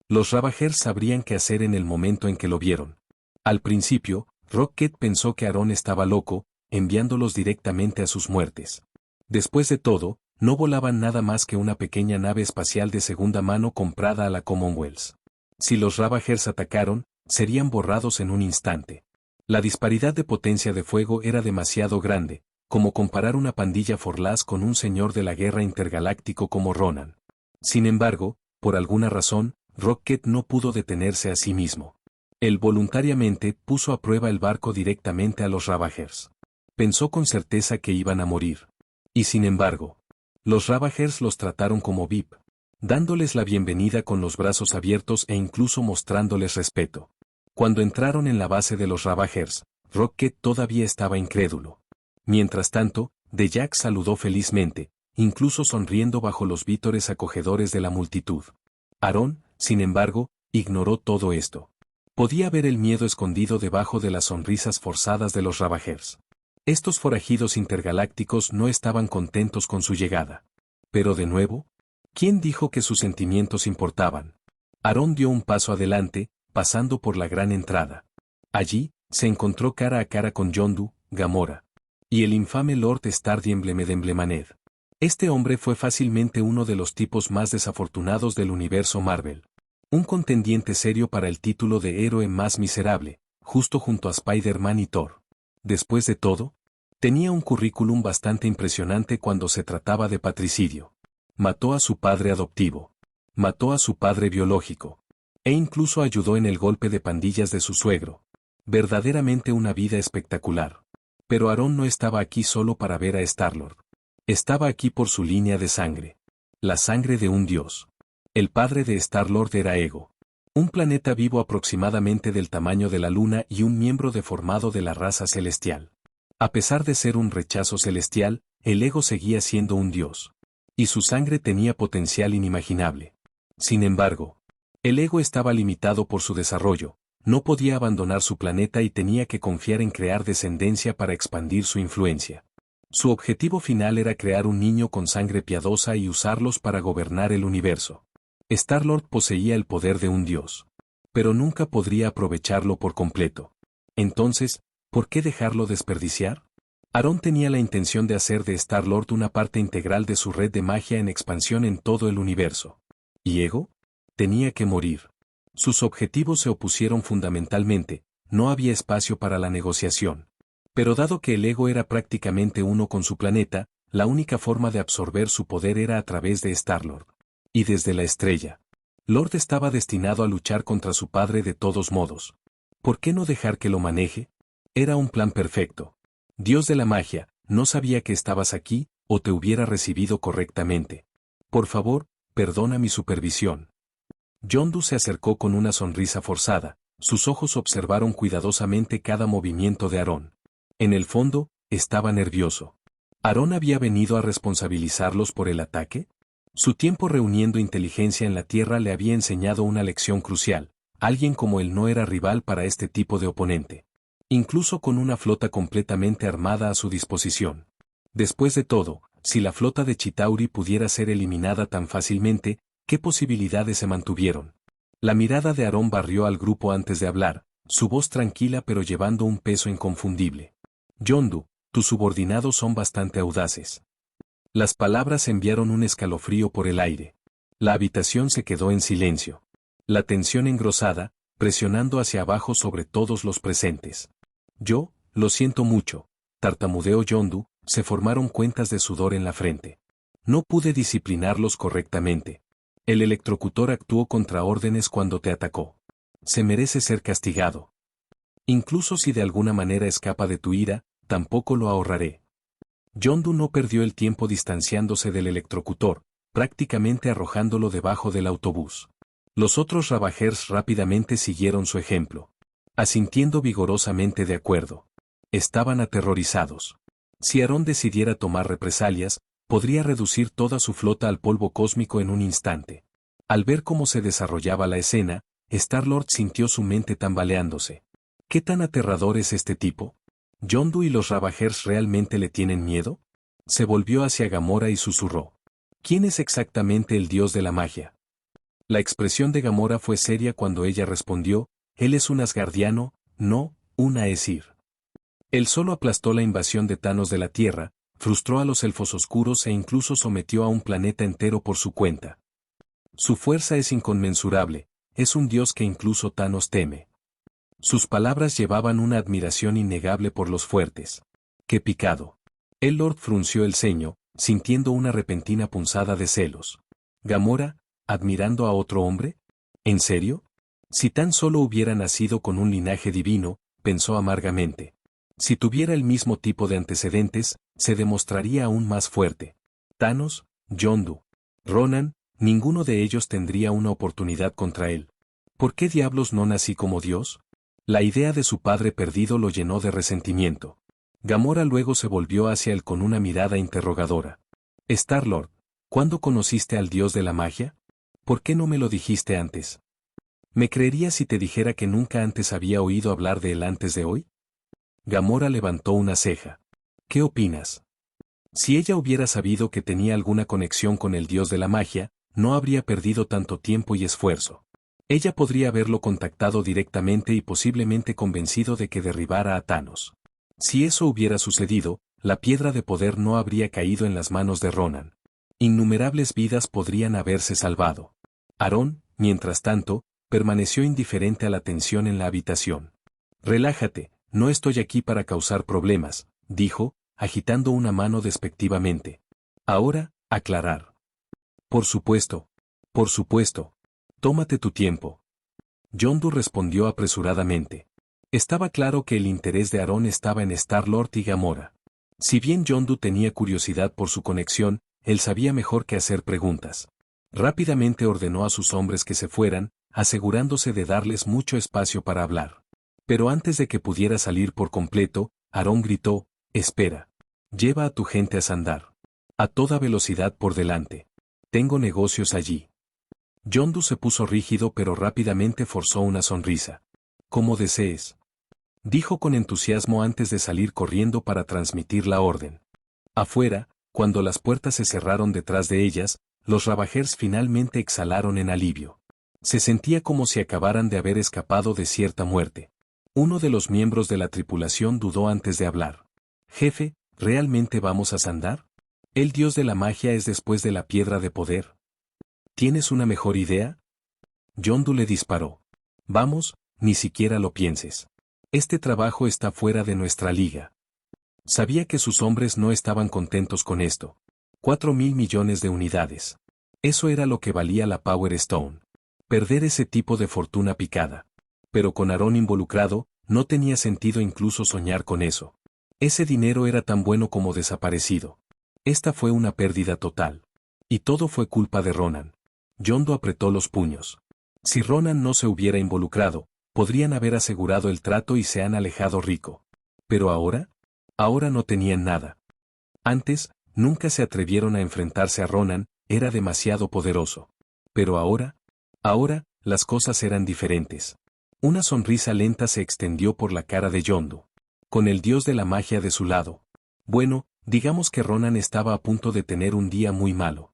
Los Ravagers sabrían qué hacer en el momento en que lo vieron. Al principio, Rocket pensó que Aaron estaba loco, enviándolos directamente a sus muertes. Después de todo, no volaban nada más que una pequeña nave espacial de segunda mano comprada a la Commonwealth. Si los Ravagers atacaron, serían borrados en un instante. La disparidad de potencia de fuego era demasiado grande, como comparar una pandilla Forlás con un señor de la guerra intergaláctico como Ronan. Sin embargo, por alguna razón, Rocket no pudo detenerse a sí mismo. Él voluntariamente puso a prueba el barco directamente a los Ravagers. Pensó con certeza que iban a morir. Y sin embargo, los Ravagers los trataron como VIP, dándoles la bienvenida con los brazos abiertos e incluso mostrándoles respeto. Cuando entraron en la base de los Ravagers, Rocket todavía estaba incrédulo. Mientras tanto, The Jack saludó felizmente, incluso sonriendo bajo los vítores acogedores de la multitud. Aaron, sin embargo, ignoró todo esto. Podía ver el miedo escondido debajo de las sonrisas forzadas de los Ravagers. Estos forajidos intergalácticos no estaban contentos con su llegada. Pero de nuevo, ¿quién dijo que sus sentimientos importaban? Aarón dio un paso adelante, pasando por la gran entrada. Allí, se encontró cara a cara con Yondu, Gamora. Y el infame Lord Stardiemblem. Este hombre fue fácilmente uno de los tipos más desafortunados del universo Marvel. Un contendiente serio para el título de héroe más miserable, justo junto a Spider-Man y Thor. Después de todo, tenía un currículum bastante impresionante cuando se trataba de patricidio. Mató a su padre adoptivo. Mató a su padre biológico. E incluso ayudó en el golpe de pandillas de su suegro. Verdaderamente una vida espectacular. Pero Aarón no estaba aquí solo para ver a Star-Lord. Estaba aquí por su línea de sangre. La sangre de un dios. El padre de Star-Lord era Ego. Un planeta vivo aproximadamente del tamaño de la Luna y un miembro deformado de la raza celestial. A pesar de ser un rechazo celestial, el Ego seguía siendo un dios. Y su sangre tenía potencial inimaginable. Sin embargo, el Ego estaba limitado por su desarrollo. No podía abandonar su planeta y tenía que confiar en crear descendencia para expandir su influencia. Su objetivo final era crear un niño con sangre piadosa y usarlos para gobernar el universo. Star-Lord poseía el poder de un dios. Pero nunca podría aprovecharlo por completo. Entonces, ¿por qué dejarlo desperdiciar? Aarón tenía la intención de hacer de Star-Lord una parte integral de su red de magia en expansión en todo el universo. ¿Y Ego? Tenía que morir. Sus objetivos se opusieron fundamentalmente, no había espacio para la negociación. Pero dado que el Ego era prácticamente uno con su planeta, la única forma de absorber su poder era a través de Star-Lord. Y desde la estrella. Lord estaba destinado a luchar contra su padre de todos modos. ¿Por qué no dejar que lo maneje? Era un plan perfecto. Dios de la magia, no sabía que estabas aquí, o te hubiera recibido correctamente. Por favor, perdona mi supervisión. Yondu se acercó con una sonrisa forzada, sus ojos observaron cuidadosamente cada movimiento de Aarón. En el fondo, estaba nervioso. ¿Aarón había venido a responsabilizarlos por el ataque? Su tiempo reuniendo inteligencia en la Tierra le había enseñado una lección crucial. Alguien como él no era rival para este tipo de oponente. Incluso con una flota completamente armada a su disposición. Después de todo, si la flota de Chitauri pudiera ser eliminada tan fácilmente, ¿qué posibilidades se mantuvieron? La mirada de Aarón barrió al grupo antes de hablar, su voz tranquila pero llevando un peso inconfundible. Yondu, tus subordinados son bastante audaces. Las palabras enviaron un escalofrío por el aire. La habitación se quedó en silencio. La tensión engrosada, presionando hacia abajo sobre todos los presentes. Yo, lo siento mucho, tartamudeó Yondu, se formaron cuentas de sudor en la frente. No pude disciplinarlos correctamente. El electrocutor actuó contra órdenes cuando te atacó. Se merece ser castigado. Incluso si de alguna manera escapa de tu ira, tampoco lo ahorraré. Yondu no perdió el tiempo distanciándose del electrocutor, prácticamente arrojándolo debajo del autobús. Los otros Ravagers rápidamente siguieron su ejemplo. Asintiendo vigorosamente de acuerdo. Estaban aterrorizados. Si Aarón decidiera tomar represalias, podría reducir toda su flota al polvo cósmico en un instante. Al ver cómo se desarrollaba la escena, Star-Lord sintió su mente tambaleándose. ¿Qué tan aterrador es este tipo? ¿Yondu y los Ravagers realmente le tienen miedo? Se volvió hacia Gamora y susurró. ¿Quién es exactamente el dios de la magia? La expresión de Gamora fue seria cuando ella respondió, él es un asgardiano, no, un Aesir. Él solo aplastó la invasión de Thanos de la Tierra, frustró a los elfos oscuros e incluso sometió a un planeta entero por su cuenta. Su fuerza es inconmensurable, es un dios que incluso Thanos teme. Sus palabras llevaban una admiración innegable por los fuertes. ¡Qué picado! El Lord frunció el ceño, sintiendo una repentina punzada de celos. Gamora, ¿admirando a otro hombre? ¿En serio? Si tan solo hubiera nacido con un linaje divino, pensó amargamente. Si tuviera el mismo tipo de antecedentes, se demostraría aún más fuerte. Thanos, Yondu, Ronan, ninguno de ellos tendría una oportunidad contra él. ¿Por qué diablos no nací como Dios? La idea de su padre perdido lo llenó de resentimiento. Gamora luego se volvió hacia él con una mirada interrogadora. Star-Lord, ¿cuándo conociste al dios de la magia? ¿Por qué no me lo dijiste antes? ¿Me creerías si te dijera que nunca antes había oído hablar de él antes de hoy? Gamora levantó una ceja. ¿Qué opinas? Si ella hubiera sabido que tenía alguna conexión con el dios de la magia, no habría perdido tanto tiempo y esfuerzo. Ella podría haberlo contactado directamente y posiblemente convencido de que derribara a Thanos. Si eso hubiera sucedido, la piedra de poder no habría caído en las manos de Ronan. Innumerables vidas podrían haberse salvado. Aarón, mientras tanto, permaneció indiferente a la tensión en la habitación. Relájate, no estoy aquí para causar problemas, dijo, agitando una mano despectivamente. Ahora, aclarar. Por supuesto. Por supuesto. Tómate tu tiempo. Yondu respondió apresuradamente. Estaba claro que el interés de Aarón estaba en Star-Lord y Gamora. Si bien Yondu tenía curiosidad por su conexión, él sabía mejor que hacer preguntas. Rápidamente ordenó a sus hombres que se fueran, asegurándose de darles mucho espacio para hablar. Pero antes de que pudiera salir por completo, Aarón gritó, «Espera. Lleva a tu gente a Sandar. A toda velocidad por delante. Tengo negocios allí». Yondu se puso rígido pero rápidamente forzó una sonrisa. «Como desees», dijo con entusiasmo antes de salir corriendo para transmitir la orden. Afuera, cuando las puertas se cerraron detrás de ellas, los Ravagers finalmente exhalaron en alivio. Se sentía como si acabaran de haber escapado de cierta muerte. Uno de los miembros de la tripulación dudó antes de hablar. «Jefe, ¿realmente vamos a Sandar? El dios de la magia es después de la piedra de poder. ¿Tienes una mejor idea?» Yondu le disparó. «Vamos, ni siquiera lo pienses. Este trabajo está fuera de nuestra liga». Sabía que sus hombres no estaban contentos con esto. 4.000 millones de unidades. Eso era lo que valía la Power Stone. Perder ese tipo de fortuna picada. Pero con Aarón involucrado, no tenía sentido incluso soñar con eso. Ese dinero era tan bueno como desaparecido. Esta fue una pérdida total. Y todo fue culpa de Ronan. Yondu apretó los puños. Si Ronan no se hubiera involucrado, podrían haber asegurado el trato y se han alejado rico. Pero ahora, no tenían nada. Antes, nunca se atrevieron a enfrentarse a Ronan, era demasiado poderoso. Pero ahora, las cosas eran diferentes. Una sonrisa lenta se extendió por la cara de Yondu. Con el dios de la magia de su lado. Bueno, digamos que Ronan estaba a punto de tener un día muy malo.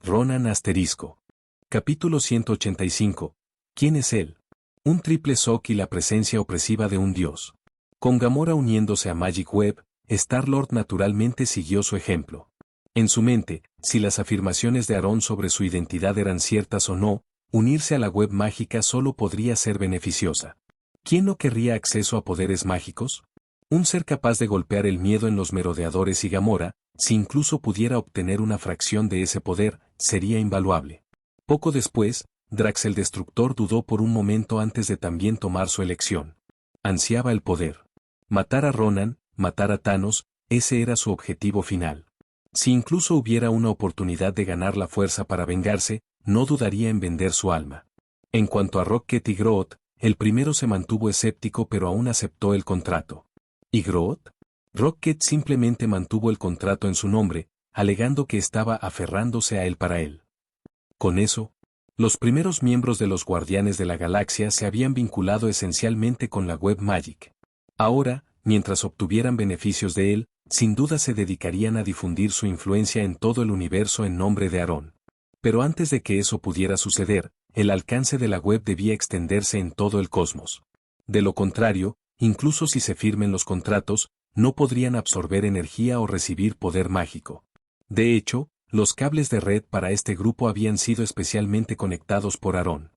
Ronan *. Capítulo 185. ¿Quién es él? Un triple shock y la presencia opresiva de un dios. Con Gamora uniéndose a Magic Web, Star-Lord naturalmente siguió su ejemplo. En su mente, si las afirmaciones de Aarón sobre su identidad eran ciertas o no, unirse a la web mágica solo podría ser beneficiosa. ¿Quién no querría acceso a poderes mágicos? Un ser capaz de golpear el miedo en los merodeadores y Gamora, si incluso pudiera obtener una fracción de ese poder, sería invaluable. Poco después, Drax el Destructor dudó por un momento antes de también tomar su elección. Ansiaba el poder. Matar a Ronan, matar a Thanos, ese era su objetivo final. Si incluso hubiera una oportunidad de ganar la fuerza para vengarse, no dudaría en vender su alma. En cuanto a Rocket y Groot, el primero se mantuvo escéptico pero aún aceptó el contrato. ¿Y Groot? Rocket simplemente mantuvo el contrato en su nombre, alegando que estaba aferrándose a él para él. Con eso, los primeros miembros de los Guardianes de la Galaxia se habían vinculado esencialmente con la Web Magic. Ahora, mientras obtuvieran beneficios de él, sin duda se dedicarían a difundir su influencia en todo el universo en nombre de Aarón. Pero antes de que eso pudiera suceder, el alcance de la web debía extenderse en todo el cosmos. De lo contrario, incluso si se firmen los contratos, no podrían absorber energía o recibir poder mágico. De hecho, los cables de red para este grupo habían sido especialmente conectados por Aarón.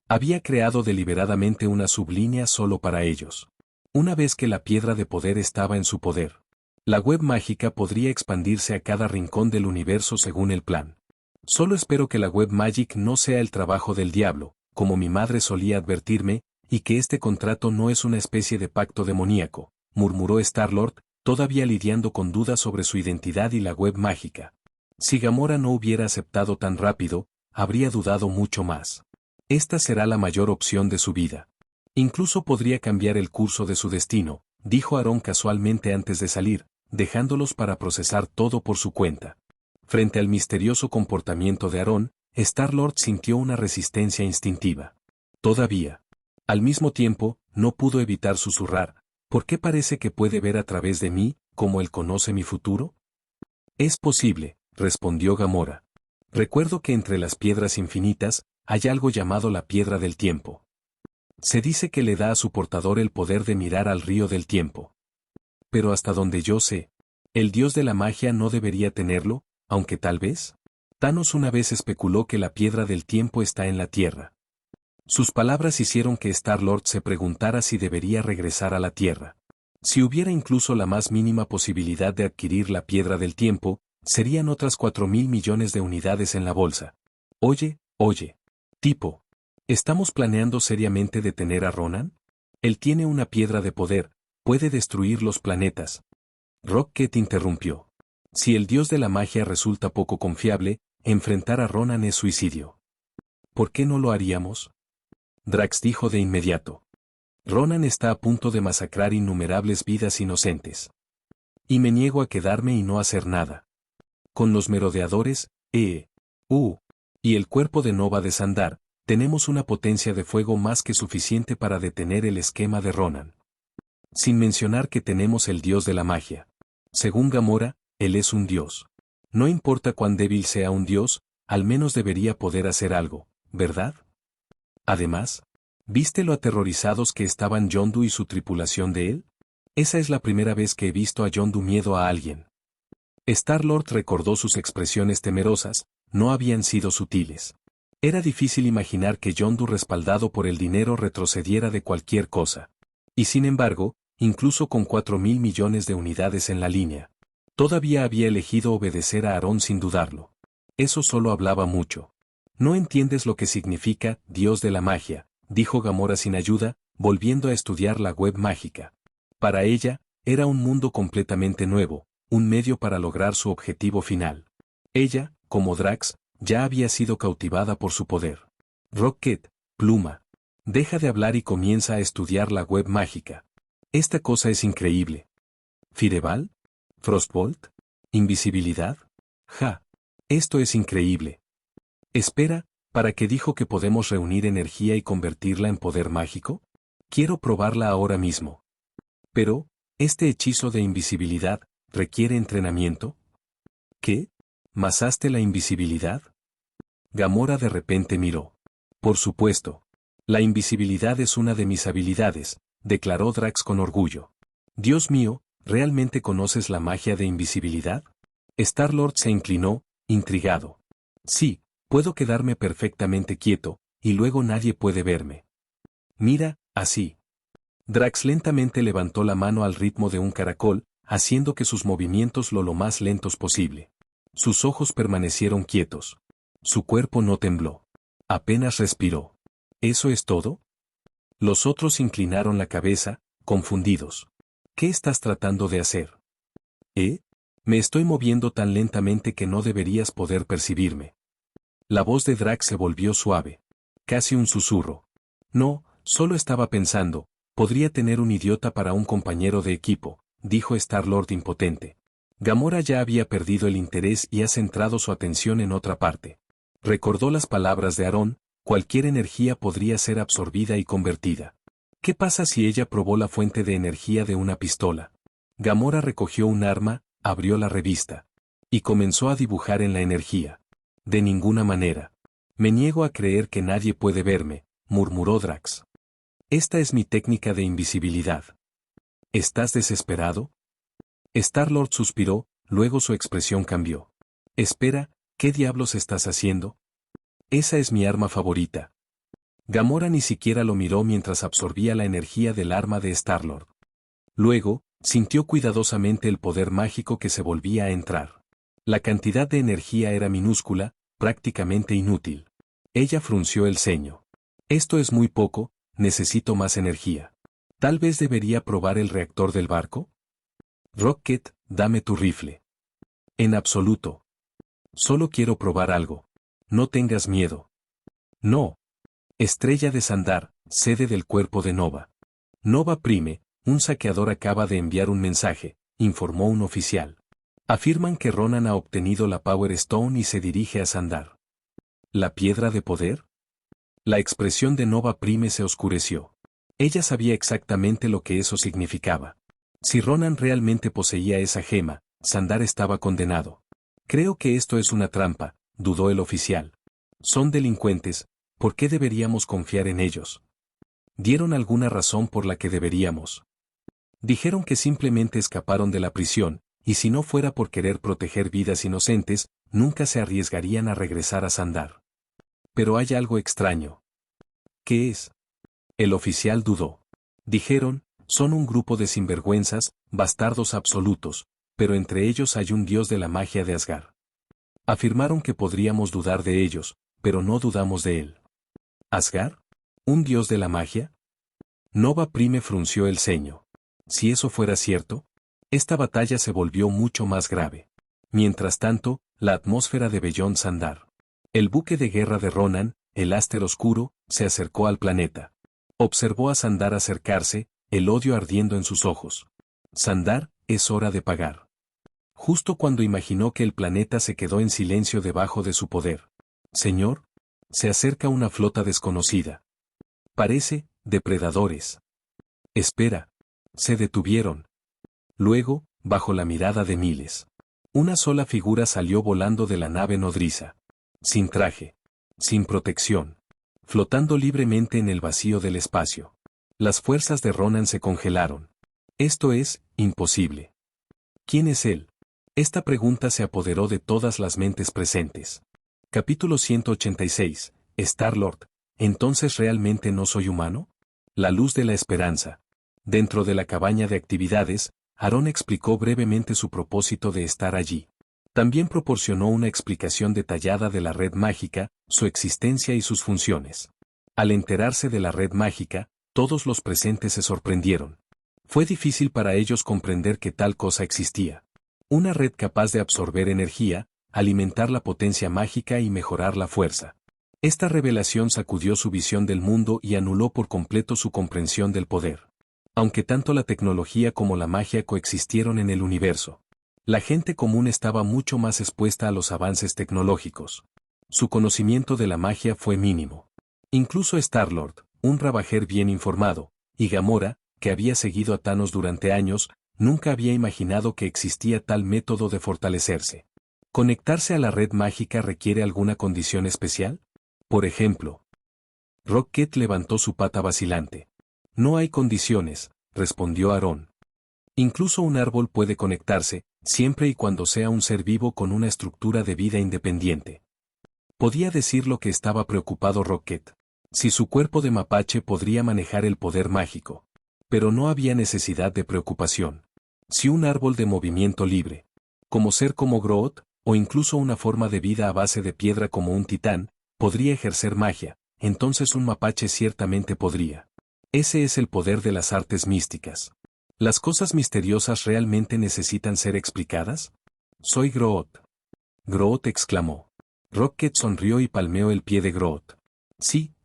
Había creado deliberadamente una sublínea solo para ellos. Una vez que la piedra de poder estaba en su poder, la web mágica podría expandirse a cada rincón del universo según el plan. Solo espero que la web magic no sea el trabajo del diablo, como mi madre solía advertirme, y que este contrato no es una especie de pacto demoníaco, murmuró Star-Lord, todavía lidiando con dudas sobre su identidad y la web mágica. Si Gamora no hubiera aceptado tan rápido, habría dudado mucho más. Esta será la mayor opción de su vida. Incluso podría cambiar el curso de su destino, dijo Aarón casualmente antes de salir, dejándolos para procesar todo por su cuenta. Frente al misterioso comportamiento de Aarón, Star-Lord sintió una resistencia instintiva. Todavía. Al mismo tiempo, no pudo evitar susurrar, ¿por qué parece que puede ver a través de mí? ¿Como él conoce mi futuro? Es posible, respondió Gamora. Recuerdo que entre las piedras infinitas, hay algo llamado la piedra del tiempo. Se dice que le da a su portador el poder de mirar al río del tiempo. Pero hasta donde yo sé, el dios de la magia no debería tenerlo, aunque tal vez. Thanos una vez especuló que la piedra del tiempo está en la Tierra. Sus palabras hicieron que Star-Lord se preguntara si debería regresar a la Tierra. Si hubiera incluso la más mínima posibilidad de adquirir la piedra del tiempo, serían otras 4.000 millones de unidades en la bolsa. Oye, tipo, ¿estamos planeando seriamente detener a Ronan? Él tiene una piedra de poder, puede destruir los planetas. Rocket interrumpió. Si el dios de la magia resulta poco confiable, enfrentar a Ronan es suicidio. ¿Por qué no lo haríamos? Drax dijo de inmediato. Ronan está a punto de masacrar innumerables vidas inocentes. Y me niego a quedarme y no hacer nada. Con los merodeadores, y el cuerpo de Nova de Sandar, tenemos una potencia de fuego más que suficiente para detener el esquema de Ronan. Sin mencionar que tenemos el dios de la magia. Según Gamora, él es un dios. No importa cuán débil sea un dios, al menos debería poder hacer algo, ¿verdad? Además, ¿viste lo aterrorizados que estaban Yondu y su tripulación de él? Esa es la primera vez que he visto a Yondu miedo a alguien. Star-Lord recordó sus expresiones temerosas, no habían sido sutiles. Era difícil imaginar que Yondu respaldado por el dinero retrocediera de cualquier cosa. Y sin embargo, incluso con 4.000 millones de unidades en la línea, todavía había elegido obedecer a Aaron sin dudarlo. Eso solo hablaba mucho. No entiendes lo que significa, Dios de la magia, dijo Gamora sin ayuda, volviendo a estudiar la web mágica. Para ella, era un mundo completamente nuevo, un medio para lograr su objetivo final. Ella, como Drax, ya había sido cautivada por su poder. Rocket, pluma. Deja de hablar y comienza a estudiar la web mágica. Esta cosa es increíble. ¿Fireball? ¿Frostbolt? ¿Invisibilidad? Ja. Esto es increíble. Espera, ¿para qué dijo que podemos reunir energía y convertirla en poder mágico? Quiero probarla ahora mismo. Pero, ¿este hechizo de invisibilidad requiere entrenamiento? ¿Qué? ¿Masaste la invisibilidad? Gamora de repente miró. Por supuesto. La invisibilidad es una de mis habilidades, declaró Drax con orgullo. Dios mío, ¿realmente conoces la magia de invisibilidad? Star-Lord se inclinó, intrigado. Sí, puedo quedarme perfectamente quieto, y luego nadie puede verme. Mira, así. Drax lentamente levantó la mano al ritmo de un caracol, haciendo que sus movimientos lo más lentos posible. Sus ojos permanecieron quietos. Su cuerpo no tembló. Apenas respiró. ¿Eso es todo? Los otros inclinaron la cabeza, confundidos. ¿Qué estás tratando de hacer? Me estoy moviendo tan lentamente que no deberías poder percibirme. La voz de Drax se volvió suave. Casi un susurro. No, solo estaba pensando, podría tener un idiota para un compañero de equipo, dijo Star-Lord impotente. Gamora ya había perdido el interés y ha centrado su atención en otra parte. Recordó las palabras de Aaron, cualquier energía podría ser absorbida y convertida. ¿Qué pasa si ella probó la fuente de energía de una pistola? Gamora recogió un arma, abrió la revista. Y comenzó a dibujar en la energía. De ninguna manera. Me niego a creer que nadie puede verme, murmuró Drax. Esta es mi técnica de invisibilidad. ¿Estás desesperado? Star-Lord suspiró, luego su expresión cambió. Espera, ¿qué diablos estás haciendo? Esa es mi arma favorita. Gamora ni siquiera lo miró mientras absorbía la energía del arma de Star-Lord. Luego, sintió cuidadosamente el poder mágico que se volvía a entrar. La cantidad de energía era minúscula, prácticamente inútil. Ella frunció el ceño. Esto es muy poco, necesito más energía. ¿Tal vez debería probar el reactor del barco? Rocket, dame tu rifle. En absoluto. Solo quiero probar algo. No tengas miedo. No. Estrella de Sandar, sede del cuerpo de Nova. Nova Prime, un saqueador acaba de enviar un mensaje, informó un oficial. Afirman que Ronan ha obtenido la Power Stone y se dirige a Sandar. ¿La piedra de poder? La expresión de Nova Prime se oscureció. Ella sabía exactamente lo que eso significaba. Si Ronan realmente poseía esa gema, Sandar estaba condenado. Creo que esto es una trampa, dudó el oficial. Son delincuentes, ¿por qué deberíamos confiar en ellos? ¿Dieron alguna razón por la que deberíamos? Dijeron que simplemente escaparon de la prisión, y si no fuera por querer proteger vidas inocentes, nunca se arriesgarían a regresar a Sandar. Pero hay algo extraño. ¿Qué es? El oficial dudó. Dijeron, son un grupo de sinvergüenzas, bastardos absolutos, pero entre ellos hay un dios de la magia de Asgard. Afirmaron que podríamos dudar de ellos, pero no dudamos de él. ¿Asgard? ¿Un dios de la magia? Nova Prime frunció el ceño. Si eso fuera cierto, esta batalla se volvió mucho más grave. Mientras tanto, la atmósfera de Beyond Sandar. El buque de guerra de Ronan, el Aster Oscuro, se acercó al planeta. Observó a Sandar acercarse, el odio ardiendo en sus ojos. Sandar, es hora de pagar. Justo cuando imaginó que el planeta se quedó en silencio debajo de su poder. Señor, se acerca una flota desconocida. Parece, depredadores. Espera. Se detuvieron. Luego, bajo la mirada de miles. Una sola figura salió volando de la nave nodriza. Sin traje. Sin protección. Flotando libremente en el vacío del espacio. Las fuerzas de Ronan se congelaron. Esto es, imposible. ¿Quién es él? Esta pregunta se apoderó de todas las mentes presentes. Capítulo 186. Star-Lord. ¿Entonces realmente no soy humano? La luz de la esperanza. Dentro de la cabaña de actividades, Aaron explicó brevemente su propósito de estar allí. También proporcionó una explicación detallada de la red mágica, su existencia y sus funciones. Al enterarse de la red mágica, todos los presentes se sorprendieron. Fue difícil para ellos comprender que tal cosa existía. Una red capaz de absorber energía, alimentar la potencia mágica y mejorar la fuerza. Esta revelación sacudió su visión del mundo y anuló por completo su comprensión del poder. Aunque tanto la tecnología como la magia coexistieron en el universo, la gente común estaba mucho más expuesta a los avances tecnológicos. Su conocimiento de la magia fue mínimo. Incluso Star-Lord, un Ravager bien informado, y Gamora, que había seguido a Thanos durante años, nunca había imaginado que existía tal método de fortalecerse. ¿Conectarse a la red mágica requiere alguna condición especial? Por ejemplo, Rocket levantó su pata vacilante. No hay condiciones, respondió Aaron. Incluso un árbol puede conectarse, siempre y cuando sea un ser vivo con una estructura de vida independiente. Podía decir lo que estaba preocupado Rocket. Si su cuerpo de mapache podría manejar el poder mágico. Pero no había necesidad de preocupación. Si un árbol de movimiento libre, como ser como Groot, o incluso una forma de vida a base de piedra como un titán, podría ejercer magia, entonces un mapache ciertamente podría. Ese es el poder de las artes místicas. ¿Las cosas misteriosas realmente necesitan ser explicadas? Soy Groot. Groot exclamó. Rocket sonrió y palmeó el pie de Groot.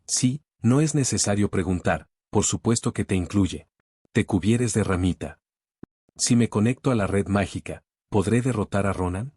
Sí, no es necesario preguntar, por supuesto que te incluye. Te cubieres de ramita. Si me conecto a la red mágica, ¿podré derrotar a Ronan?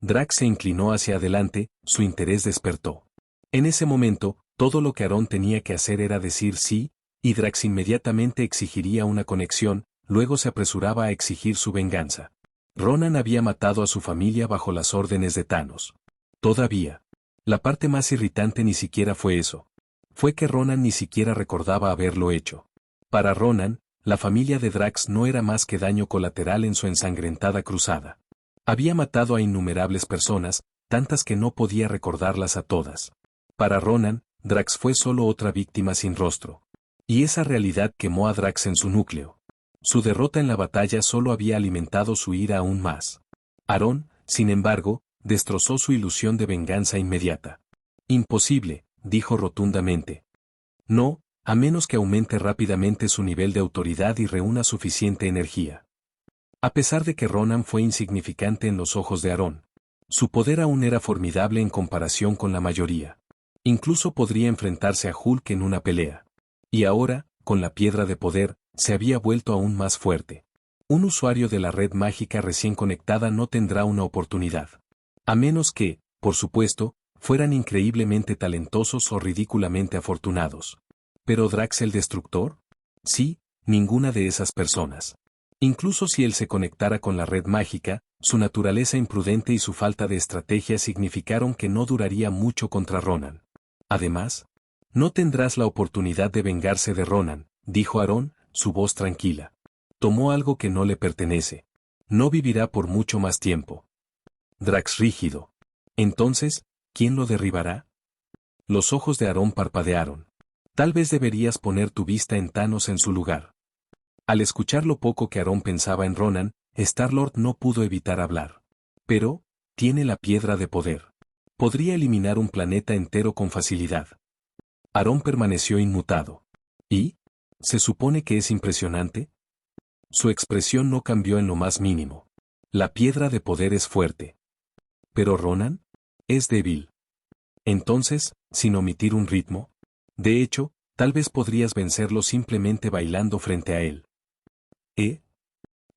Drax se inclinó hacia adelante, su interés despertó. En ese momento, todo lo que Aaron tenía que hacer era decir sí, y Drax inmediatamente exigiría una conexión, luego se apresuraba a exigir su venganza. Ronan había matado a su familia bajo las órdenes de Thanos. Todavía. La parte más irritante ni siquiera fue eso. Fue que Ronan ni siquiera recordaba haberlo hecho. Para Ronan, la familia de Drax no era más que daño colateral en su ensangrentada cruzada. Había matado a innumerables personas, tantas que no podía recordarlas a todas. Para Ronan, Drax fue solo otra víctima sin rostro. Y esa realidad quemó a Drax en su núcleo. Su derrota en la batalla solo había alimentado su ira aún más. Aaron, sin embargo, destrozó su ilusión de venganza inmediata. Imposible, dijo rotundamente. No, a menos que aumente rápidamente su nivel de autoridad y reúna suficiente energía. A pesar de que Ronan fue insignificante en los ojos de Aaron, su poder aún era formidable en comparación con la mayoría. Incluso podría enfrentarse a Hulk en una pelea. Y ahora, con la piedra de poder, se había vuelto aún más fuerte. Un usuario de la red mágica recién conectada no tendrá una oportunidad. A menos que, por supuesto, fueran increíblemente talentosos o ridículamente afortunados. ¿Pero Drax el Destructor? Sí, ninguna de esas personas. Incluso si él se conectara con la red mágica, su naturaleza imprudente y su falta de estrategia significaron que no duraría mucho contra Ronan. Además, no tendrás la oportunidad de vengarse de Ronan, dijo Aarón, su voz tranquila. Tomó algo que no le pertenece. No vivirá por mucho más tiempo. Drax rígido. Entonces, ¿quién lo derribará? Los ojos de Aarón parpadearon. Tal vez deberías poner tu vista en Thanos en su lugar. Al escuchar lo poco que Aarón pensaba en Ronan, Star-Lord no pudo evitar hablar. Pero, tiene la piedra de poder. Podría eliminar un planeta entero con facilidad. Aarón permaneció inmutado. ¿Y? ¿Se supone que es impresionante? Su expresión no cambió en lo más mínimo. La piedra de poder es fuerte. ¿Pero Ronan? Es débil. Entonces, sin omitir un ritmo. De hecho, tal vez podrías vencerlo simplemente bailando frente a él.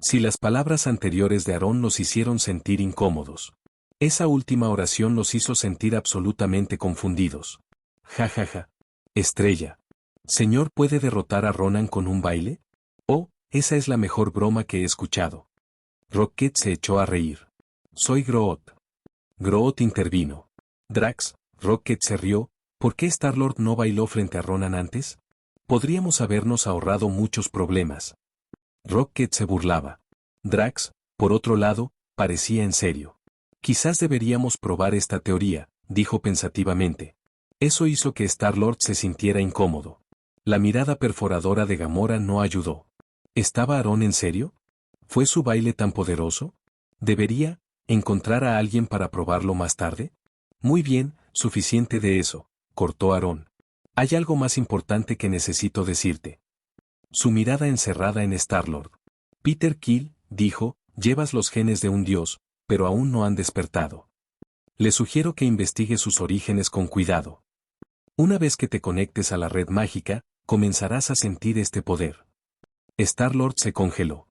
Si las palabras anteriores de Aarón los hicieron sentir incómodos. Esa última oración los hizo sentir absolutamente confundidos. Ja ja ja. Estrella. ¿Señor puede derrotar a Ronan con un baile? Oh, esa es la mejor broma que he escuchado. Rocket se echó a reír. Soy Groot. Groot intervino. Drax, Rocket se rió. ¿Por qué Star-Lord no bailó frente a Ronan antes? Podríamos habernos ahorrado muchos problemas. Rocket se burlaba. Drax, por otro lado, parecía en serio. Quizás deberíamos probar esta teoría, dijo pensativamente. Eso hizo que Star-Lord se sintiera incómodo. La mirada perforadora de Gamora no ayudó. ¿Estaba Aarón en serio? ¿Fue su baile tan poderoso? ¿Debería encontrar a alguien para probarlo más tarde? Muy bien, suficiente de eso, cortó Aarón. Hay algo más importante que necesito decirte. Su mirada encerrada en Star-Lord. Peter Quill, dijo, llevas los genes de un dios, pero aún no han despertado. Le sugiero que investigue sus orígenes con cuidado. Una vez que te conectes a la red mágica, comenzarás a sentir este poder. Star-Lord se congeló.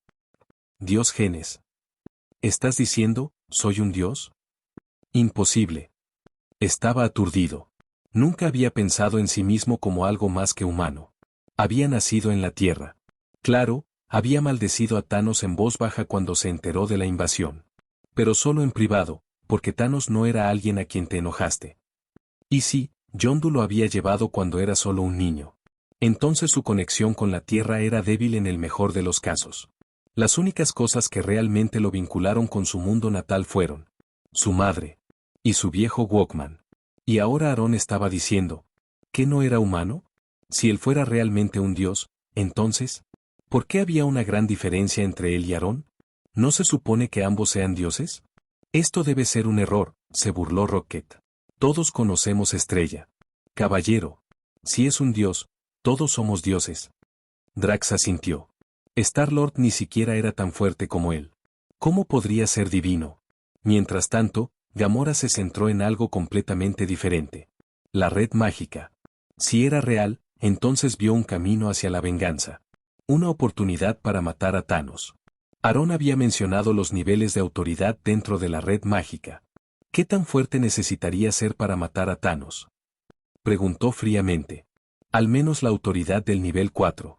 Dios genes. ¿Estás diciendo, soy un dios? Imposible. Estaba aturdido. Nunca había pensado en sí mismo como algo más que humano. Había nacido en la Tierra. Claro, había maldecido a Thanos en voz baja cuando se enteró de la invasión. Pero solo en privado, porque Thanos no era alguien a quien te enojaste. Y sí, Yondu lo había llevado cuando era solo un niño. Entonces su conexión con la Tierra era débil en el mejor de los casos. Las únicas cosas que realmente lo vincularon con su mundo natal fueron su madre y su viejo Walkman. Y ahora Aarón estaba diciendo, ¿que no era humano? Si él fuera realmente un dios, entonces, ¿por qué había una gran diferencia entre él y Aarón? ¿No se supone que ambos sean dioses? Esto debe ser un error, se burló Rocket. Todos conocemos Estrella. Caballero. Si es un dios, todos somos dioses. Drax asintió. Star-Lord ni siquiera era tan fuerte como él. ¿Cómo podría ser divino? Mientras tanto, Gamora se centró en algo completamente diferente. La red mágica. Si era real, entonces vio un camino hacia la venganza. Una oportunidad para matar a Thanos. Aarón había mencionado los niveles de autoridad dentro de la red mágica. ¿Qué tan fuerte necesitaría ser para matar a Thanos? Preguntó fríamente. Al menos la autoridad del nivel 4.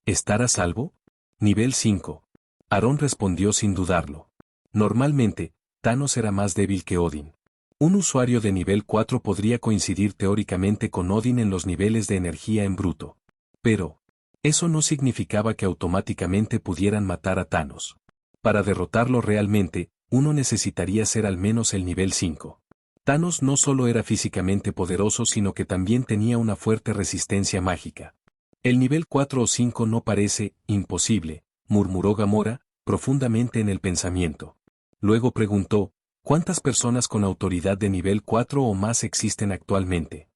¿Estar a salvo? Nivel 5. Aarón respondió sin dudarlo. Normalmente, Thanos era más débil que Odin. Un usuario de nivel 4 podría coincidir teóricamente con Odin en los niveles de energía en bruto. Pero, eso no significaba que automáticamente pudieran matar a Thanos. Para derrotarlo realmente, uno necesitaría ser al menos el nivel 5. Thanos no solo era físicamente poderoso sino que también tenía una fuerte resistencia mágica. El nivel 4 o 5 no parece imposible, murmuró Gamora, profundamente en el pensamiento. Luego preguntó, ¿cuántas personas con autoridad de nivel 4 o más existen actualmente?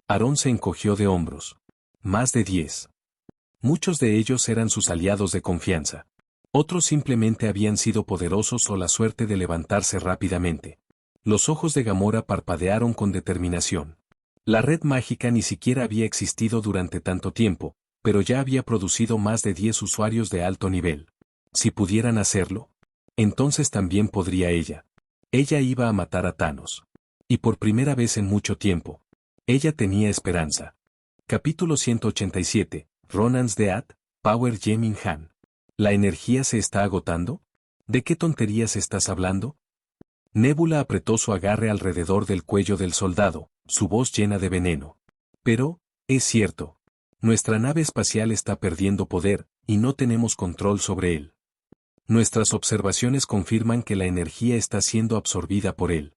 Aarón se encogió de hombros. Más de 10. Muchos de ellos eran sus aliados de confianza. Otros simplemente habían sido poderosos o la suerte de levantarse rápidamente. Los ojos de Gamora parpadearon con determinación. La red mágica ni siquiera había existido durante tanto tiempo, pero ya había producido más de 10 usuarios de alto nivel. Si pudieran hacerlo, entonces también podría ella. Ella iba a matar a Thanos. Y por primera vez en mucho tiempo, ella tenía esperanza. Capítulo 187, Ronan's Death, Power Geming Han. ¿La energía se está agotando? ¿De qué tonterías estás hablando? Nebula apretó su agarre alrededor del cuello del soldado, su voz llena de veneno. Pero, es cierto. Nuestra nave espacial está perdiendo poder, y no tenemos control sobre él. Nuestras observaciones confirman que la energía está siendo absorbida por él.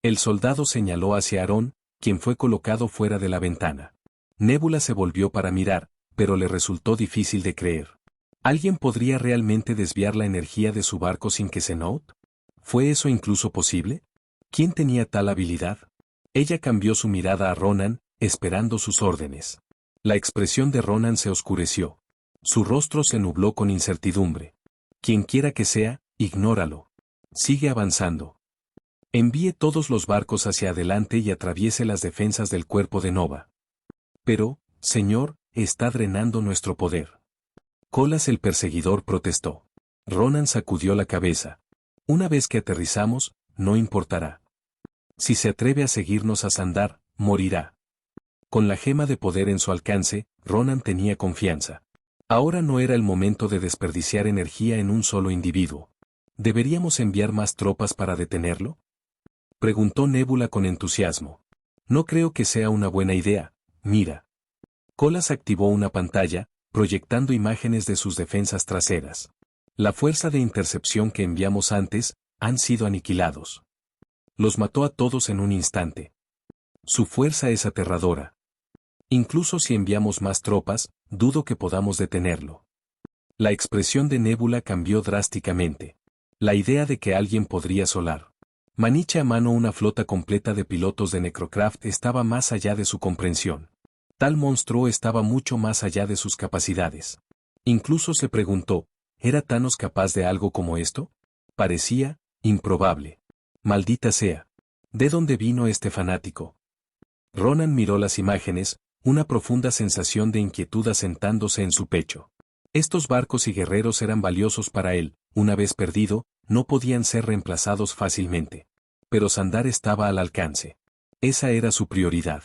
El soldado señaló hacia Aarón, quien fue colocado fuera de la ventana. Nebula se volvió para mirar, pero le resultó difícil de creer. ¿Alguien podría realmente desviar la energía de su barco sin que se note? ¿Fue eso incluso posible? ¿Quién tenía tal habilidad? Ella cambió su mirada a Ronan, esperando sus órdenes. La expresión de Ronan se oscureció. Su rostro se nubló con incertidumbre. Quien quiera que sea, ignóralo. Sigue avanzando. Envíe todos los barcos hacia adelante y atraviese las defensas del cuerpo de Nova. Pero, señor, está drenando nuestro poder. Colas el perseguidor protestó. Ronan sacudió la cabeza. Una vez que aterrizamos, no importará. Si se atreve a seguirnos a Sandar, morirá. Con la gema de poder en su alcance, Ronan tenía confianza. Ahora no era el momento de desperdiciar energía en un solo individuo. ¿Deberíamos enviar más tropas para detenerlo? Preguntó Nebula con entusiasmo. No creo que sea una buena idea, mira. Colas activó una pantalla, proyectando imágenes de sus defensas traseras. La fuerza de intercepción que enviamos antes, han sido aniquilados. Los mató a todos en un instante. Su fuerza es aterradora. Incluso si enviamos más tropas, dudo que podamos detenerlo. La expresión de Nebula cambió drásticamente. La idea de que alguien podría solar maniche a mano una flota completa de pilotos de Necrocraft estaba más allá de su comprensión. Tal monstruo estaba mucho más allá de sus capacidades. Incluso se preguntó, ¿era Thanos capaz de algo como esto? Parecía improbable. Maldita sea. ¿De dónde vino este fanático? Ronan miró las imágenes, una profunda sensación de inquietud asentándose en su pecho. Estos barcos y guerreros eran valiosos para él, una vez perdido, no podían ser reemplazados fácilmente. Pero Sandar estaba al alcance. Esa era su prioridad.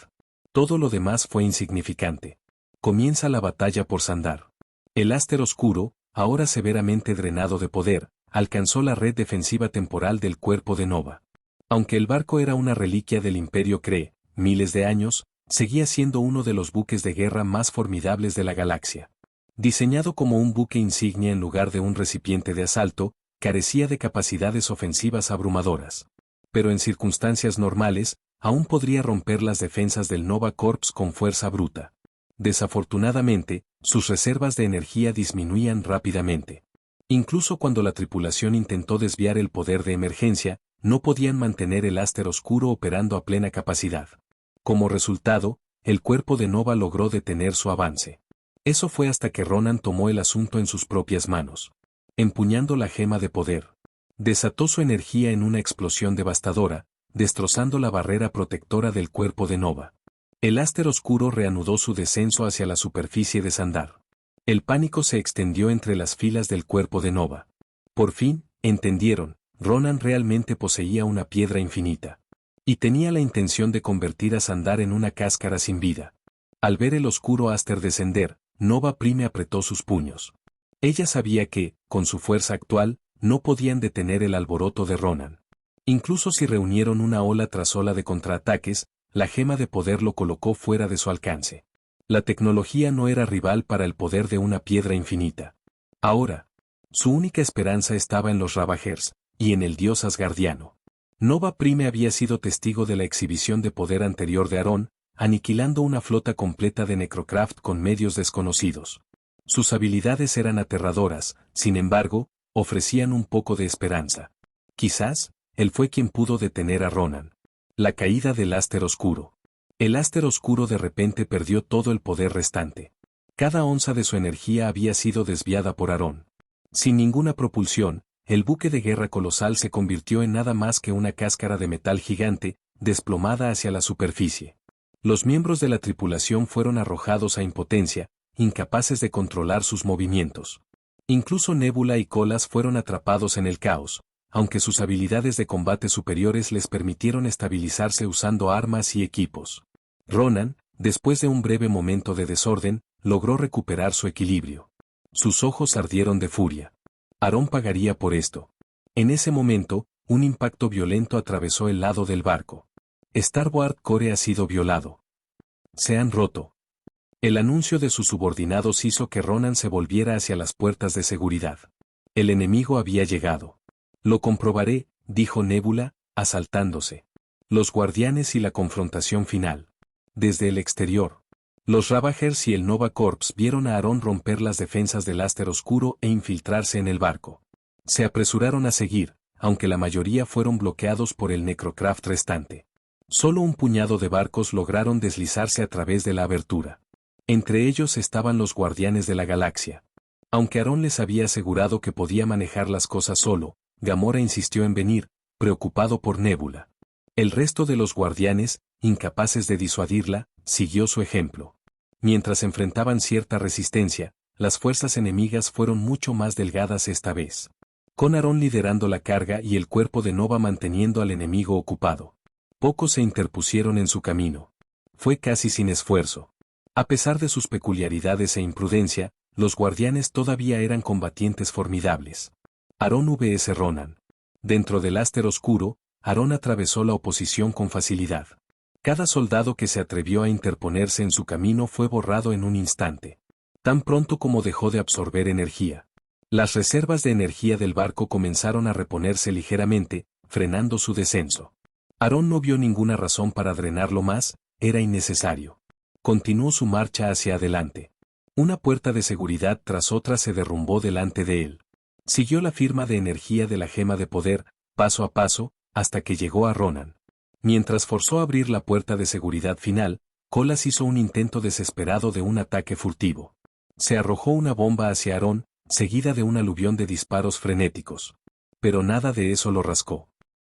Todo lo demás fue insignificante. Comienza la batalla por Sandar. El Aster Oscuro, ahora severamente drenado de poder, alcanzó la red defensiva temporal del cuerpo de Nova. Aunque el barco era una reliquia del Imperio Kree, miles de años, seguía siendo uno de los buques de guerra más formidables de la galaxia. Diseñado como un buque insignia en lugar de un recipiente de asalto, carecía de capacidades ofensivas abrumadoras. Pero en circunstancias normales, aún podría romper las defensas del Nova Corps con fuerza bruta. Desafortunadamente, sus reservas de energía disminuían rápidamente. Incluso cuando la tripulación intentó desviar el poder de emergencia, no podían mantener el Aster Oscuro operando a plena capacidad. Como resultado, el cuerpo de Nova logró detener su avance. Eso fue hasta que Ronan tomó el asunto en sus propias manos. Empuñando la gema de poder, desató su energía en una explosión devastadora, destrozando la barrera protectora del cuerpo de Nova. El Aster Oscuro reanudó su descenso hacia la superficie de Sandar. El pánico se extendió entre las filas del cuerpo de Nova. Por fin, entendieron, Ronan realmente poseía una piedra infinita. Y tenía la intención de convertir a Sandar en una cáscara sin vida. Al ver el oscuro Aster descender, Nova Prime apretó sus puños. Ella sabía que, con su fuerza actual, no podían detener el alboroto de Ronan. Incluso si reunieron una ola tras ola de contraataques, la gema de poder lo colocó fuera de su alcance. La tecnología no era rival para el poder de una piedra infinita. Ahora, su única esperanza estaba en los Ravagers, y en el dios asgardiano. Nova Prime había sido testigo de la exhibición de poder anterior de Aarón, aniquilando una flota completa de Necrocraft con medios desconocidos. Sus habilidades eran aterradoras, sin embargo, ofrecían un poco de esperanza. Quizás, él fue quien pudo detener a Ronan. La caída del Aster Oscuro. El Aster Oscuro de repente perdió todo el poder restante. Cada onza de su energía había sido desviada por Aarón. Sin ninguna propulsión, el buque de guerra colosal se convirtió en nada más que una cáscara de metal gigante, desplomada hacia la superficie. Los miembros de la tripulación fueron arrojados a impotencia, incapaces de controlar sus movimientos. Incluso Nebula y Colas fueron atrapados en el caos, aunque sus habilidades de combate superiores les permitieron estabilizarse usando armas y equipos. Ronan, después de un breve momento de desorden, logró recuperar su equilibrio. Sus ojos ardieron de furia. Aarón pagaría por esto. En ese momento, un impacto violento atravesó el lado del barco. Starboard Core ha sido violado. Se han roto. El anuncio de sus subordinados hizo que Ronan se volviera hacia las puertas de seguridad. El enemigo había llegado. Lo comprobaré, dijo Nebula, asaltándose. Los guardianes y la confrontación final. Desde el exterior. Los Ravagers y el Nova Corps vieron a Aarón romper las defensas del Aster Oscuro e infiltrarse en el barco. Se apresuraron a seguir, aunque la mayoría fueron bloqueados por el Necrocraft restante. Solo un puñado de barcos lograron deslizarse a través de la abertura. Entre ellos estaban los Guardianes de la Galaxia. Aunque Aarón les había asegurado que podía manejar las cosas solo, Gamora insistió en venir, preocupado por Nebula. El resto de los guardianes, incapaces de disuadirla, siguió su ejemplo. Mientras enfrentaban cierta resistencia, las fuerzas enemigas fueron mucho más delgadas esta vez. Con Aarón liderando la carga y el cuerpo de Nova manteniendo al enemigo ocupado. Pocos se interpusieron en su camino. Fue casi sin esfuerzo. A pesar de sus peculiaridades e imprudencia, los guardianes todavía eran combatientes formidables. Aarón vs Ronan. Dentro del Aster Oscuro, Aarón atravesó la oposición con facilidad. Cada soldado que se atrevió a interponerse en su camino fue borrado en un instante. Tan pronto como dejó de absorber energía. Las reservas de energía del barco comenzaron a reponerse ligeramente, frenando su descenso. Aarón no vio ninguna razón para drenarlo más, era innecesario. Continuó su marcha hacia adelante. Una puerta de seguridad tras otra se derrumbó delante de él. Siguió la firma de energía de la gema de poder, paso a paso, hasta que llegó a Ronan. Mientras forzó a abrir la puerta de seguridad final, Colas hizo un intento desesperado de un ataque furtivo. Se arrojó una bomba hacia Aarón, seguida de un aluvión de disparos frenéticos. Pero nada de eso lo rascó.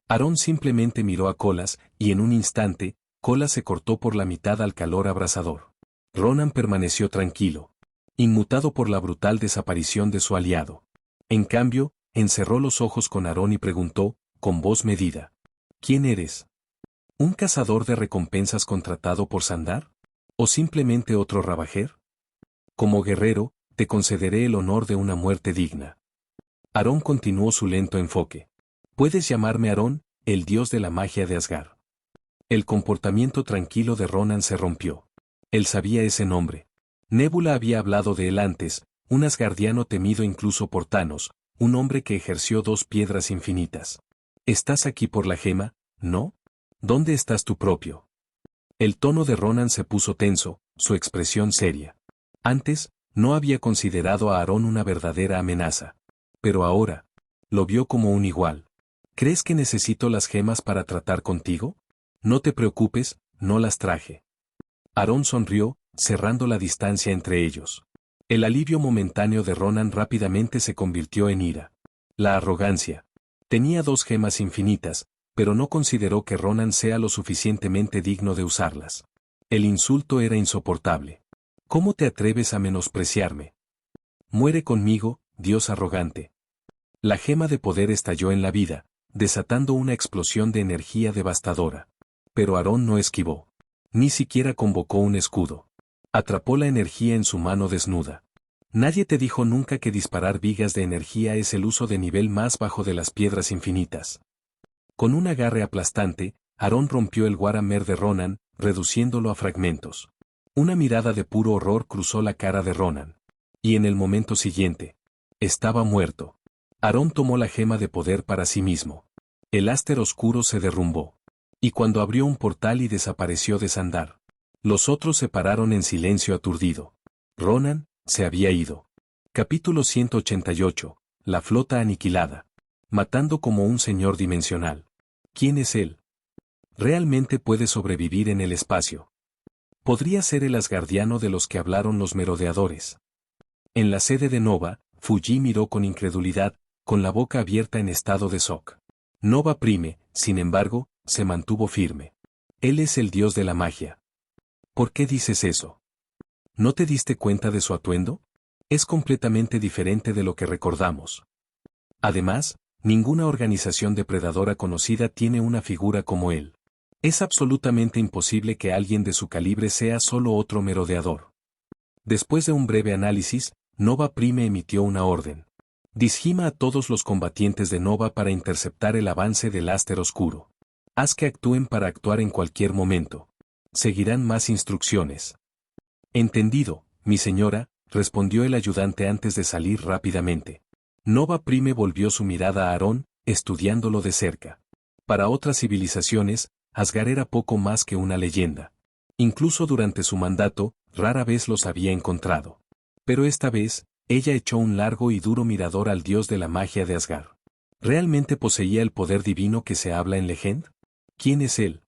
Aarón simplemente miró a Colas, y en un instante, Colas se cortó por la mitad al calor abrasador. Ronan permaneció tranquilo, inmutado por la brutal desaparición de su aliado. En cambio, encerró los ojos con Aarón y preguntó, con voz medida: ¿Quién eres? ¿Un cazador de recompensas contratado por Sandar? ¿O simplemente otro Ravager? Como guerrero, te concederé el honor de una muerte digna. Aarón continuó su lento enfoque. Puedes llamarme Aarón, el dios de la magia de Asgard. El comportamiento tranquilo de Ronan se rompió. Él sabía ese nombre. Nebula había hablado de él antes, un asgardiano temido incluso por Thanos, un hombre que ejerció 2 piedras infinitas. ¿Estás aquí por la gema, no? ¿Dónde estás tú propio? El tono de Ronan se puso tenso, su expresión seria. Antes, no había considerado a Aarón una verdadera amenaza. Pero ahora, lo vio como un igual. ¿Crees que necesito las gemas para tratar contigo? No te preocupes, no las traje. Aarón sonrió, cerrando la distancia entre ellos. El alivio momentáneo de Ronan rápidamente se convirtió en ira. La arrogancia. Tenía 2 gemas infinitas, pero no consideró que Ronan sea lo suficientemente digno de usarlas. El insulto era insoportable. ¿Cómo te atreves a menospreciarme? Muere conmigo, dios arrogante. La gema de poder estalló en la vida, desatando una explosión de energía devastadora. Pero Aarón no esquivó. Ni siquiera convocó un escudo. Atrapó la energía en su mano desnuda. Nadie te dijo nunca que disparar vigas de energía es el uso de nivel más bajo de las piedras infinitas. Con un agarre aplastante, Aarón rompió el Waramer de Ronan, reduciéndolo a fragmentos. Una mirada de puro horror cruzó la cara de Ronan. Y en el momento siguiente, estaba muerto. Aarón tomó la gema de poder para sí mismo. El Aster Oscuro se derrumbó. Y cuando abrió un portal y desapareció de Sandar. Los otros se pararon en silencio aturdido. Ronan se había ido. Capítulo 188. La flota aniquilada. Matando como un señor dimensional. ¿Quién es él? ¿Realmente puede sobrevivir en el espacio? Podría ser el asgardiano de los que hablaron los merodeadores. En la sede de Nova, Fuji miró con incredulidad, con la boca abierta en estado de shock. Nova Prime, sin embargo, se mantuvo firme. Él es el dios de la magia. ¿Por qué dices eso? ¿No te diste cuenta de su atuendo? Es completamente diferente de lo que recordamos. Además, ninguna organización depredadora conocida tiene una figura como él. Es absolutamente imposible que alguien de su calibre sea solo otro merodeador. Después de un breve análisis, Nova Prime emitió una orden. Disgima a todos los combatientes de Nova para interceptar el avance del Aster Oscuro. Haz que actúen para actuar en cualquier momento. Seguirán más instrucciones. Entendido, mi señora, respondió el ayudante antes de salir rápidamente. Nova Prime volvió su mirada a Aarón, estudiándolo de cerca. Para otras civilizaciones, Asgard era poco más que una leyenda. Incluso durante su mandato, rara vez los había encontrado. Pero esta vez, ella echó un largo y duro mirador al dios de la magia de Asgard. ¿Realmente poseía el poder divino que se habla en Legend? ¿Quién es él?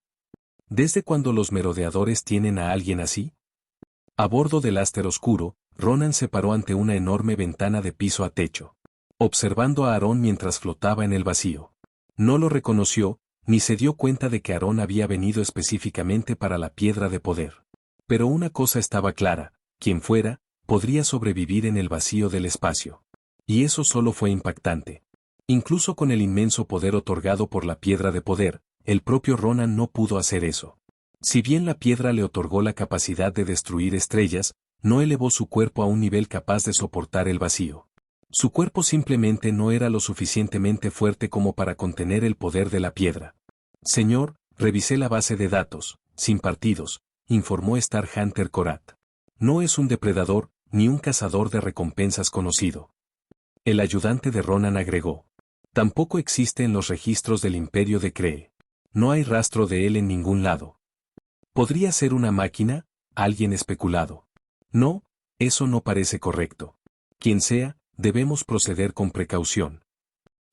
¿Desde cuándo los merodeadores tienen a alguien así? A bordo del Aster Oscuro, Ronan se paró ante una enorme ventana de piso a techo, observando a Aarón mientras flotaba en el vacío. No lo reconoció, ni se dio cuenta de que Aarón había venido específicamente para la piedra de poder. Pero una cosa estaba clara, quien fuera, podría sobrevivir en el vacío del espacio. Y eso solo fue impactante. Incluso con el inmenso poder otorgado por la piedra de poder, el propio Ronan no pudo hacer eso. Si bien la piedra le otorgó la capacidad de destruir estrellas, no elevó su cuerpo a un nivel capaz de soportar el vacío. Su cuerpo simplemente no era lo suficientemente fuerte como para contener el poder de la piedra. Señor, revisé la base de datos, sin partidos, informó Star Hunter Korat. No es un depredador, ni un cazador de recompensas conocido. El ayudante de Ronan agregó. Tampoco existe en los registros del Imperio de Kree. No hay rastro de él en ningún lado. ¿Podría ser una máquina? Alguien especulado. No, eso no parece correcto. Quien sea, debemos proceder con precaución.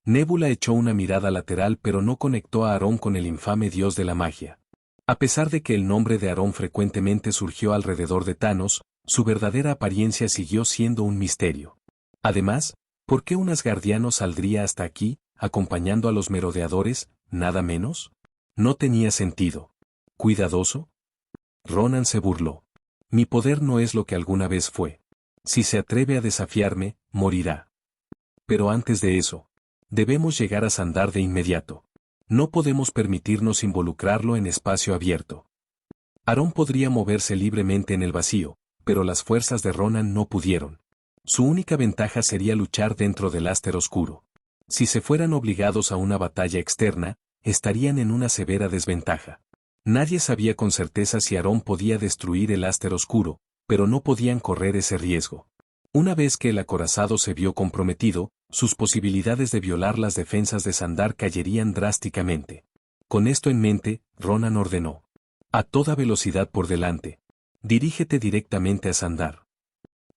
Nebula echó una mirada lateral pero no conectó a Aarón con el infame dios de la magia. A pesar de que el nombre de Aarón frecuentemente surgió alrededor de Thanos, su verdadera apariencia siguió siendo un misterio. Además, ¿por qué un asgardiano saldría hasta aquí, acompañando a los merodeadores, nada menos? No tenía sentido. ¿Cuidadoso? Ronan se burló. Mi poder no es lo que alguna vez fue. Si se atreve a desafiarme, morirá. Pero antes de eso, debemos llegar a Sandar de inmediato. No podemos permitirnos involucrarlo en espacio abierto. Aarón podría moverse libremente en el vacío, pero las fuerzas de Ronan no pudieron. Su única ventaja sería luchar dentro del Aster Oscuro. Si se fueran obligados a una batalla externa, estarían en una severa desventaja. Nadie sabía con certeza si Aarón podía destruir el Aster Oscuro, pero no podían correr ese riesgo. Una vez que el acorazado se vio comprometido, sus posibilidades de violar las defensas de Sandar cayerían drásticamente. Con esto en mente, Ronan ordenó. A toda velocidad por delante. Dirígete directamente a Sandar.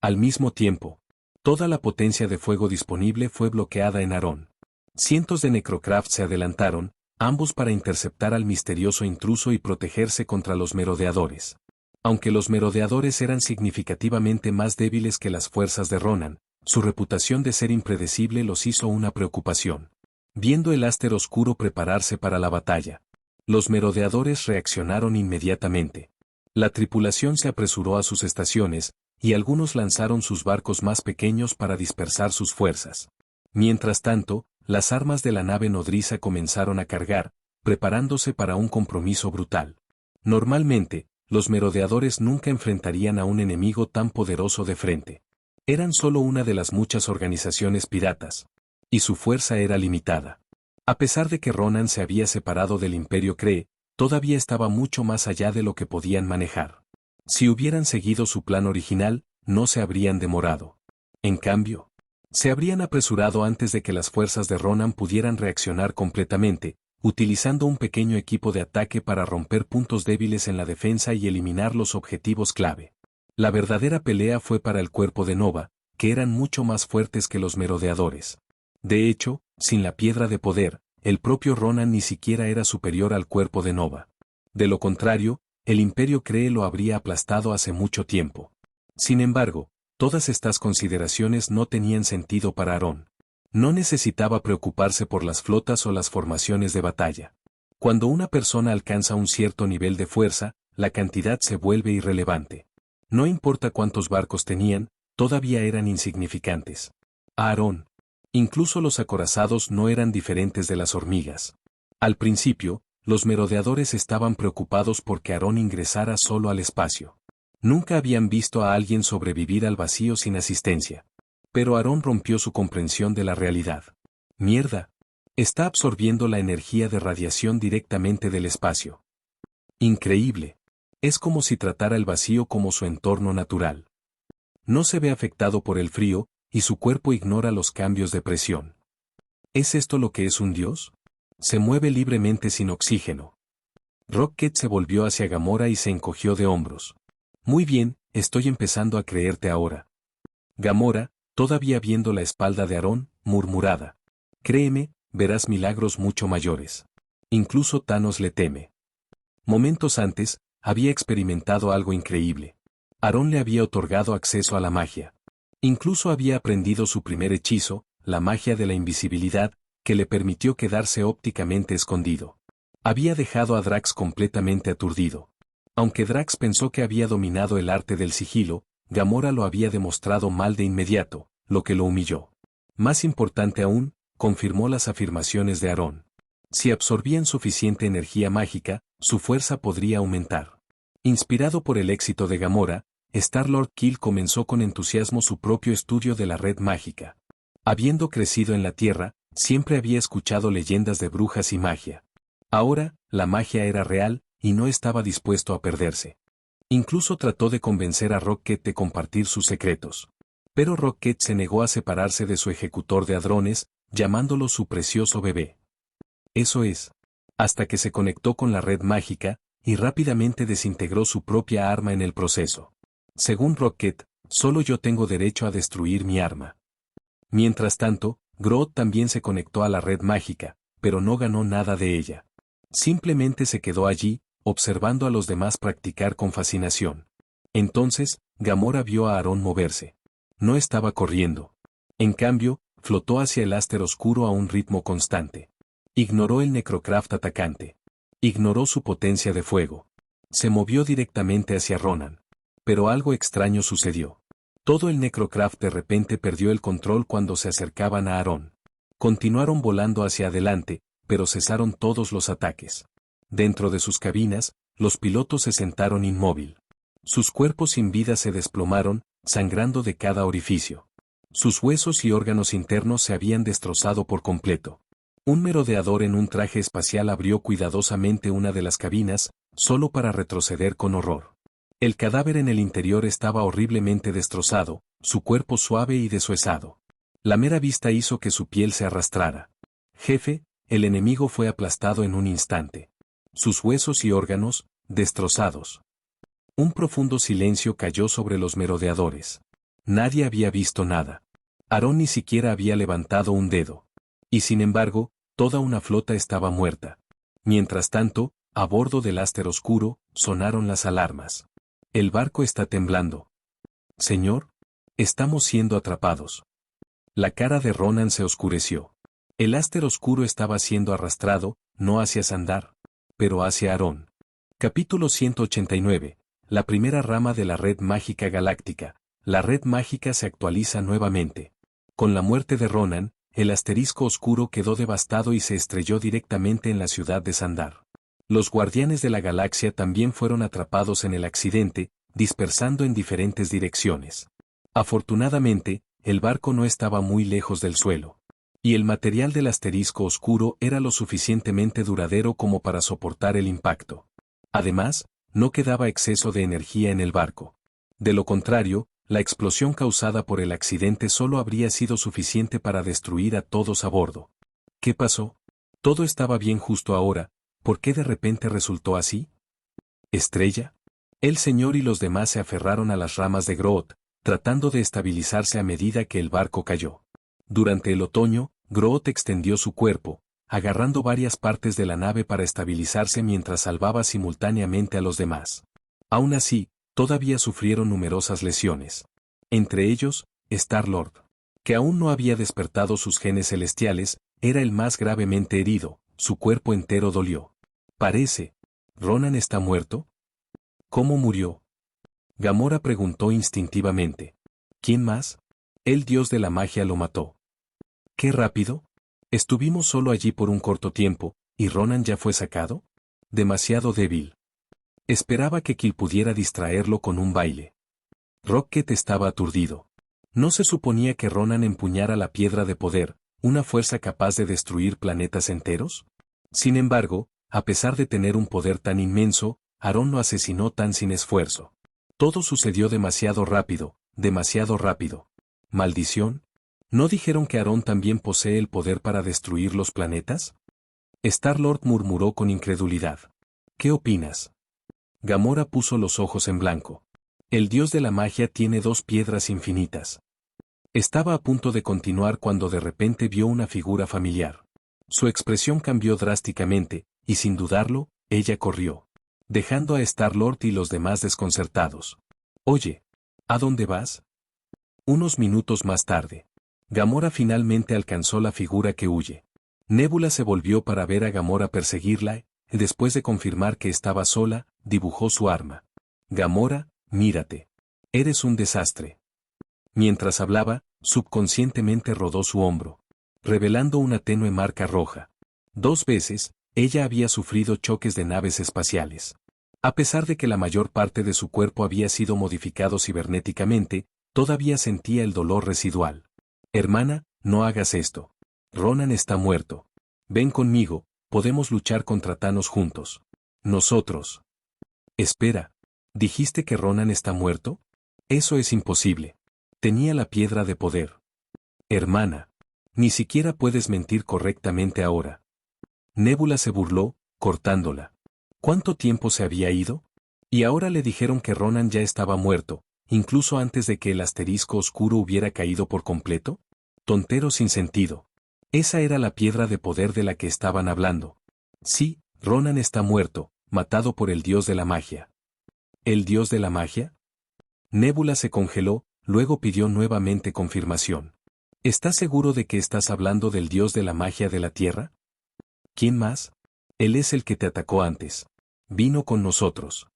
Al mismo tiempo, toda la potencia de fuego disponible fue bloqueada en Aarón. Cientos de Necrocraft se adelantaron, ambos para interceptar al misterioso intruso y protegerse contra los merodeadores. Aunque los merodeadores eran significativamente más débiles que las fuerzas de Ronan, su reputación de ser impredecible los hizo una preocupación. Viendo el Aster Oscuro prepararse para la batalla, los merodeadores reaccionaron inmediatamente. La tripulación se apresuró a sus estaciones, y algunos lanzaron sus barcos más pequeños para dispersar sus fuerzas. Mientras tanto, las armas de la nave nodriza comenzaron a cargar, preparándose para un compromiso brutal. Normalmente, los merodeadores nunca enfrentarían a un enemigo tan poderoso de frente. Eran solo una de las muchas organizaciones piratas, y su fuerza era limitada. A pesar de que Ronan se había separado del Imperio Kree, todavía estaba mucho más allá de lo que podían manejar. Si hubieran seguido su plan original, no se habrían demorado. En cambio, se habrían apresurado antes de que las fuerzas de Ronan pudieran reaccionar completamente, utilizando un pequeño equipo de ataque para romper puntos débiles en la defensa y eliminar los objetivos clave. La verdadera pelea fue para el cuerpo de Nova, que eran mucho más fuertes que los merodeadores. De hecho, sin la piedra de poder, el propio Ronan ni siquiera era superior al cuerpo de Nova. De lo contrario, el Imperio Kree lo habría aplastado hace mucho tiempo. Sin embargo, todas estas consideraciones no tenían sentido para Aarón. No necesitaba preocuparse por las flotas o las formaciones de batalla. Cuando una persona alcanza un cierto nivel de fuerza, la cantidad se vuelve irrelevante. No importa cuántos barcos tenían, todavía eran insignificantes. A Aarón, incluso los acorazados no eran diferentes de las hormigas. Al principio, los merodeadores estaban preocupados porque Aarón ingresara solo al espacio. Nunca habían visto a alguien sobrevivir al vacío sin asistencia. Pero Aarón rompió su comprensión de la realidad. Mierda. Está absorbiendo la energía de radiación directamente del espacio. Increíble. Es como si tratara el vacío como su entorno natural. No se ve afectado por el frío, y su cuerpo ignora los cambios de presión. ¿Es esto lo que es un dios? Se mueve libremente sin oxígeno. Rocket se volvió hacia Gamora y se encogió de hombros. Muy bien, estoy empezando a creerte ahora. Gamora, todavía viendo la espalda de Aarón, murmurada. Créeme, verás milagros mucho mayores. Incluso Thanos le teme. Momentos antes, había experimentado algo increíble. Aarón le había otorgado acceso a la magia. Incluso había aprendido su primer hechizo, la magia de la invisibilidad, que le permitió quedarse ópticamente escondido. Había dejado a Drax completamente aturdido. Aunque Drax pensó que había dominado el arte del sigilo, Gamora lo había demostrado mal de inmediato, lo que lo humilló. Más importante aún, confirmó las afirmaciones de Aarón. Si absorbían suficiente energía mágica, su fuerza podría aumentar. Inspirado por el éxito de Gamora, Star-Lord Kill comenzó con entusiasmo su propio estudio de la red mágica. Habiendo crecido en la Tierra, siempre había escuchado leyendas de brujas y magia. Ahora, la magia era real, y no estaba dispuesto a perderse. Incluso trató de convencer a Rocket de compartir sus secretos. Pero Rocket se negó a separarse de su ejecutor de hadrones, llamándolo su precioso bebé. Eso es. Hasta que se conectó con la red mágica, y rápidamente desintegró su propia arma en el proceso. Según Rocket, solo yo tengo derecho a destruir mi arma. Mientras tanto, Groot también se conectó a la red mágica, pero no ganó nada de ella. Simplemente se quedó allí, observando a los demás practicar con fascinación. Entonces, Gamora vio a Aarón moverse. No estaba corriendo. En cambio, flotó hacia el Aster oscuro a un ritmo constante. Ignoró el Necrocraft atacante. Ignoró su potencia de fuego. Se movió directamente hacia Ronan. Pero algo extraño sucedió. Todo el Necrocraft de repente perdió el control cuando se acercaban a Aarón. Continuaron volando hacia adelante, pero cesaron todos los ataques. Dentro de sus cabinas, los pilotos se sentaron inmóvil. Sus cuerpos sin vida se desplomaron, sangrando de cada orificio. Sus huesos y órganos internos se habían destrozado por completo. Un merodeador en un traje espacial abrió cuidadosamente una de las cabinas, solo para retroceder con horror. El cadáver en el interior estaba horriblemente destrozado, su cuerpo suave y deshuesado. La mera vista hizo que su piel se arrastrara. Jefe, el enemigo fue aplastado en un instante. Sus huesos y órganos, destrozados. Un profundo silencio cayó sobre los merodeadores. Nadie había visto nada. Aarón ni siquiera había levantado un dedo. Y sin embargo, toda una flota estaba muerta. Mientras tanto, a bordo del Aster oscuro, sonaron las alarmas. El barco está temblando. Señor, estamos siendo atrapados. La cara de Ronan se oscureció. El Aster oscuro estaba siendo arrastrado, no hacia Sandar, pero hacia Aarón. Capítulo 189. La primera rama de la Red Mágica Galáctica. La Red Mágica se actualiza nuevamente. Con la muerte de Ronan, el asterisco oscuro quedó devastado y se estrelló directamente en la ciudad de Sandar. Los guardianes de la galaxia también fueron atrapados en el accidente, dispersando en diferentes direcciones. Afortunadamente, el barco no estaba muy lejos del suelo. Y el material del asterisco oscuro era lo suficientemente duradero como para soportar el impacto. Además, no quedaba exceso de energía en el barco. De lo contrario, la explosión causada por el accidente solo habría sido suficiente para destruir a todos a bordo. ¿Qué pasó? Todo estaba bien justo ahora, ¿por qué de repente resultó así? ¿Estrella? El señor y los demás se aferraron a las ramas de Groot, tratando de estabilizarse a medida que el barco cayó. Durante el otoño, Groot extendió su cuerpo, agarrando varias partes de la nave para estabilizarse mientras salvaba simultáneamente a los demás. Aún así, todavía sufrieron numerosas lesiones. Entre ellos, Star-Lord, que aún no había despertado sus genes celestiales, era el más gravemente herido, su cuerpo entero dolió. Parece. ¿Ronan está muerto? ¿Cómo murió? Gamora preguntó instintivamente. ¿Quién más? El dios de la magia lo mató. ¿Qué rápido? Estuvimos solo allí por un corto tiempo, ¿y Ronan ya fue sacado? Demasiado débil. Esperaba que Kill pudiera distraerlo con un baile. Rocket estaba aturdido. No se suponía que Ronan empuñara la piedra de poder, una fuerza capaz de destruir planetas enteros. Sin embargo, a pesar de tener un poder tan inmenso, Aaron lo asesinó tan sin esfuerzo. Todo sucedió demasiado rápido, demasiado rápido. ¿Maldición? ¿No dijeron que Aaron también posee el poder para destruir los planetas? Star-Lord murmuró con incredulidad. ¿Qué opinas? Gamora puso los ojos en blanco. El dios de la magia tiene 2 piedras infinitas. Estaba a punto de continuar cuando de repente vio una figura familiar. Su expresión cambió drásticamente, y sin dudarlo, ella corrió, dejando a Star-Lord y los demás desconcertados. Oye, ¿a dónde vas? Unos minutos más tarde, Gamora finalmente alcanzó la figura que huye. Nebula se volvió para ver a Gamora perseguirla, y después de confirmar que estaba sola, dibujó su arma. Gamora, mírate. Eres un desastre. Mientras hablaba, subconscientemente rodó su hombro, revelando una tenue marca roja. 2 veces, ella había sufrido choques de naves espaciales. A pesar de que la mayor parte de su cuerpo había sido modificado cibernéticamente, todavía sentía el dolor residual. Hermana, no hagas esto. Ronan está muerto. Ven conmigo, podemos luchar contra Thanos juntos. Nosotros. Espera. ¿Dijiste que Ronan está muerto? Eso es imposible. Tenía la piedra de poder. Hermana. Ni siquiera puedes mentir correctamente ahora. Nebula se burló, cortándola. ¿Cuánto tiempo se había ido? Y ahora le dijeron que Ronan ya estaba muerto, incluso antes de que el asterisco oscuro hubiera caído por completo. Tontero sin sentido. Esa era la piedra de poder de la que estaban hablando. Sí, Ronan está muerto, matado por el dios de la magia. ¿El dios de la magia? Nebula se congeló, luego pidió nuevamente confirmación. ¿Estás seguro de que estás hablando del dios de la magia de la Tierra? ¿Quién más? Él es el que te atacó antes. Vino con nosotros.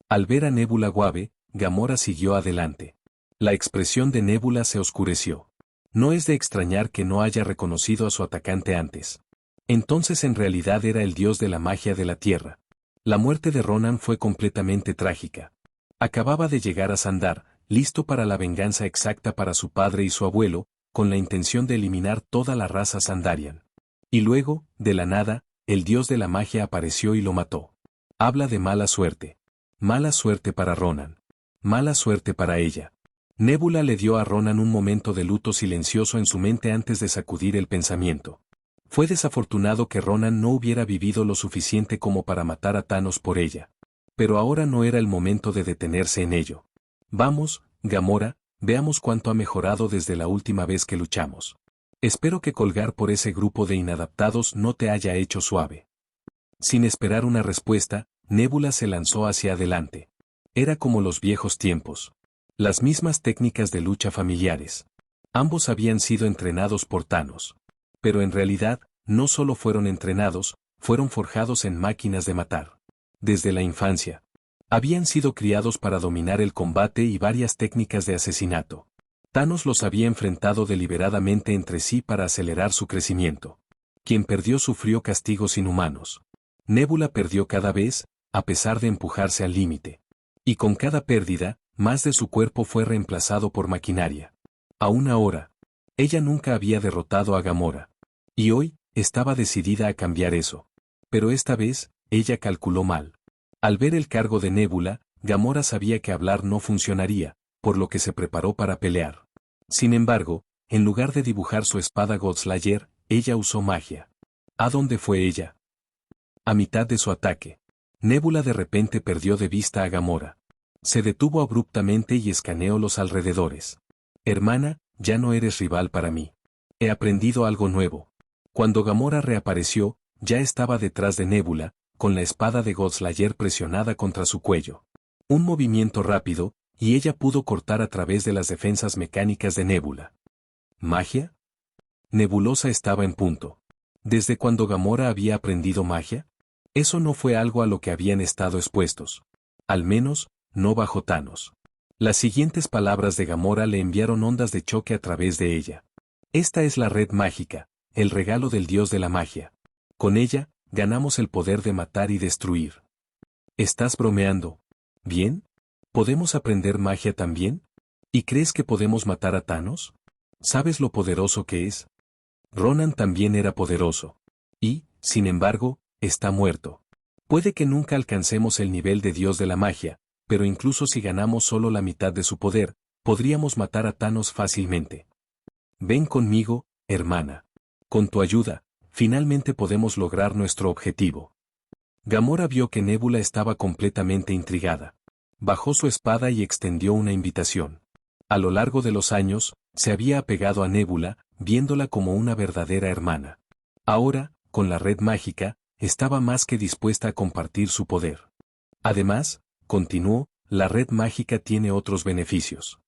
Al ver a Nebula Guave, Gamora siguió adelante. La expresión de Nebula se oscureció. No es de extrañar que no haya reconocido a su atacante antes. Entonces en realidad era el dios de la magia de la Tierra. La muerte de Ronan fue completamente trágica. Acababa de llegar a Sandar, listo para la venganza exacta para su padre y su abuelo, con la intención de eliminar toda la raza Sandarian. Y luego, de la nada, el dios de la magia apareció y lo mató. Habla de mala suerte. Mala suerte para Ronan. Mala suerte para ella. Nebula le dio a Ronan un momento de luto silencioso en su mente antes de sacudir el pensamiento. Fue desafortunado que Ronan no hubiera vivido lo suficiente como para matar a Thanos por ella. Pero ahora no era el momento de detenerse en ello. Vamos, Gamora, veamos cuánto ha mejorado desde la última vez que luchamos. Espero que colgar por ese grupo de inadaptados no te haya hecho suave. Sin esperar una respuesta, Nebula se lanzó hacia adelante. Era como los viejos tiempos. Las mismas técnicas de lucha familiares. Ambos habían sido entrenados por Thanos. Pero en realidad, no solo fueron entrenados, fueron forjados en máquinas de matar. Desde la infancia. Habían sido criados para dominar el combate y varias técnicas de asesinato. Thanos los había enfrentado deliberadamente entre sí para acelerar su crecimiento. Quien perdió sufrió castigos inhumanos. Nebula perdió cada vez, a pesar de empujarse al límite. Y con cada pérdida, más de su cuerpo fue reemplazado por maquinaria. Aún ahora, ella nunca había derrotado a Gamora. Y hoy, estaba decidida a cambiar eso. Pero esta vez, ella calculó mal. Al ver el cargo de Nebula, Gamora sabía que hablar no funcionaría, por lo que se preparó para pelear. Sin embargo, en lugar de dibujar su espada Godslayer, ella usó magia. ¿A dónde fue ella? A mitad de su ataque, Nebula de repente perdió de vista a Gamora. Se detuvo abruptamente y escaneó los alrededores. Hermana, ya no eres rival para mí. He aprendido algo nuevo. Cuando Gamora reapareció, ya estaba detrás de Nebula, con la espada de Godslayer presionada contra su cuello. Un movimiento rápido, y ella pudo cortar a través de las defensas mecánicas de Nebula. ¿Magia? Nebulosa estaba en punto. ¿Desde cuando Gamora había aprendido magia? Eso no fue algo a lo que habían estado expuestos. Al menos, no bajo Thanos. Las siguientes palabras de Gamora le enviaron ondas de choque a través de ella. Esta es la red mágica, el regalo del dios de la magia. Con ella, ganamos el poder de matar y destruir. ¿Estás bromeando? ¿Bien? ¿Podemos aprender magia también? ¿Y crees que podemos matar a Thanos? ¿Sabes lo poderoso que es? Ronan también era poderoso. Y, sin embargo, está muerto. Puede que nunca alcancemos el nivel de Dios de la magia, pero incluso si ganamos solo la mitad de su poder, podríamos matar a Thanos fácilmente. Ven conmigo, hermana. Con tu ayuda, finalmente podemos lograr nuestro objetivo. Gamora vio que Nebula estaba completamente intrigada. Bajó su espada y extendió una invitación. A lo largo de los años, se había apegado a Nebula, viéndola como una verdadera hermana. Ahora, con la red mágica, estaba más que dispuesta a compartir su poder. Además, continuó, la red mágica tiene otros beneficios.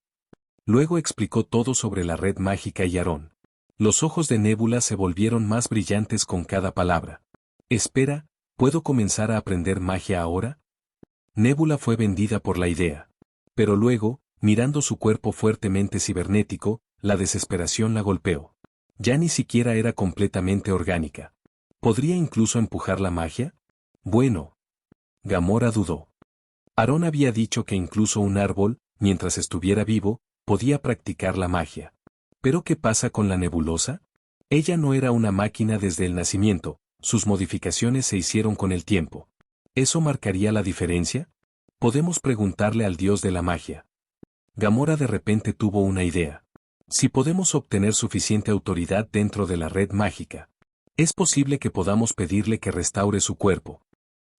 Luego explicó todo sobre la red mágica y Aarón. Los ojos de Nebula se volvieron más brillantes con cada palabra. Espera, ¿puedo comenzar a aprender magia ahora? Nebula fue vendida por la idea. Pero luego, mirando su cuerpo fuertemente cibernético, la desesperación la golpeó. Ya ni siquiera era completamente orgánica. ¿Podría incluso empujar la magia? Bueno. Gamora dudó. Aarón había dicho que incluso un árbol, mientras estuviera vivo, podía practicar la magia. ¿Pero qué pasa con la nebulosa? Ella no era una máquina desde el nacimiento, sus modificaciones se hicieron con el tiempo. ¿Eso marcaría la diferencia? Podemos preguntarle al dios de la magia. Gamora de repente tuvo una idea. Si podemos obtener suficiente autoridad dentro de la red mágica, es posible que podamos pedirle que restaure su cuerpo.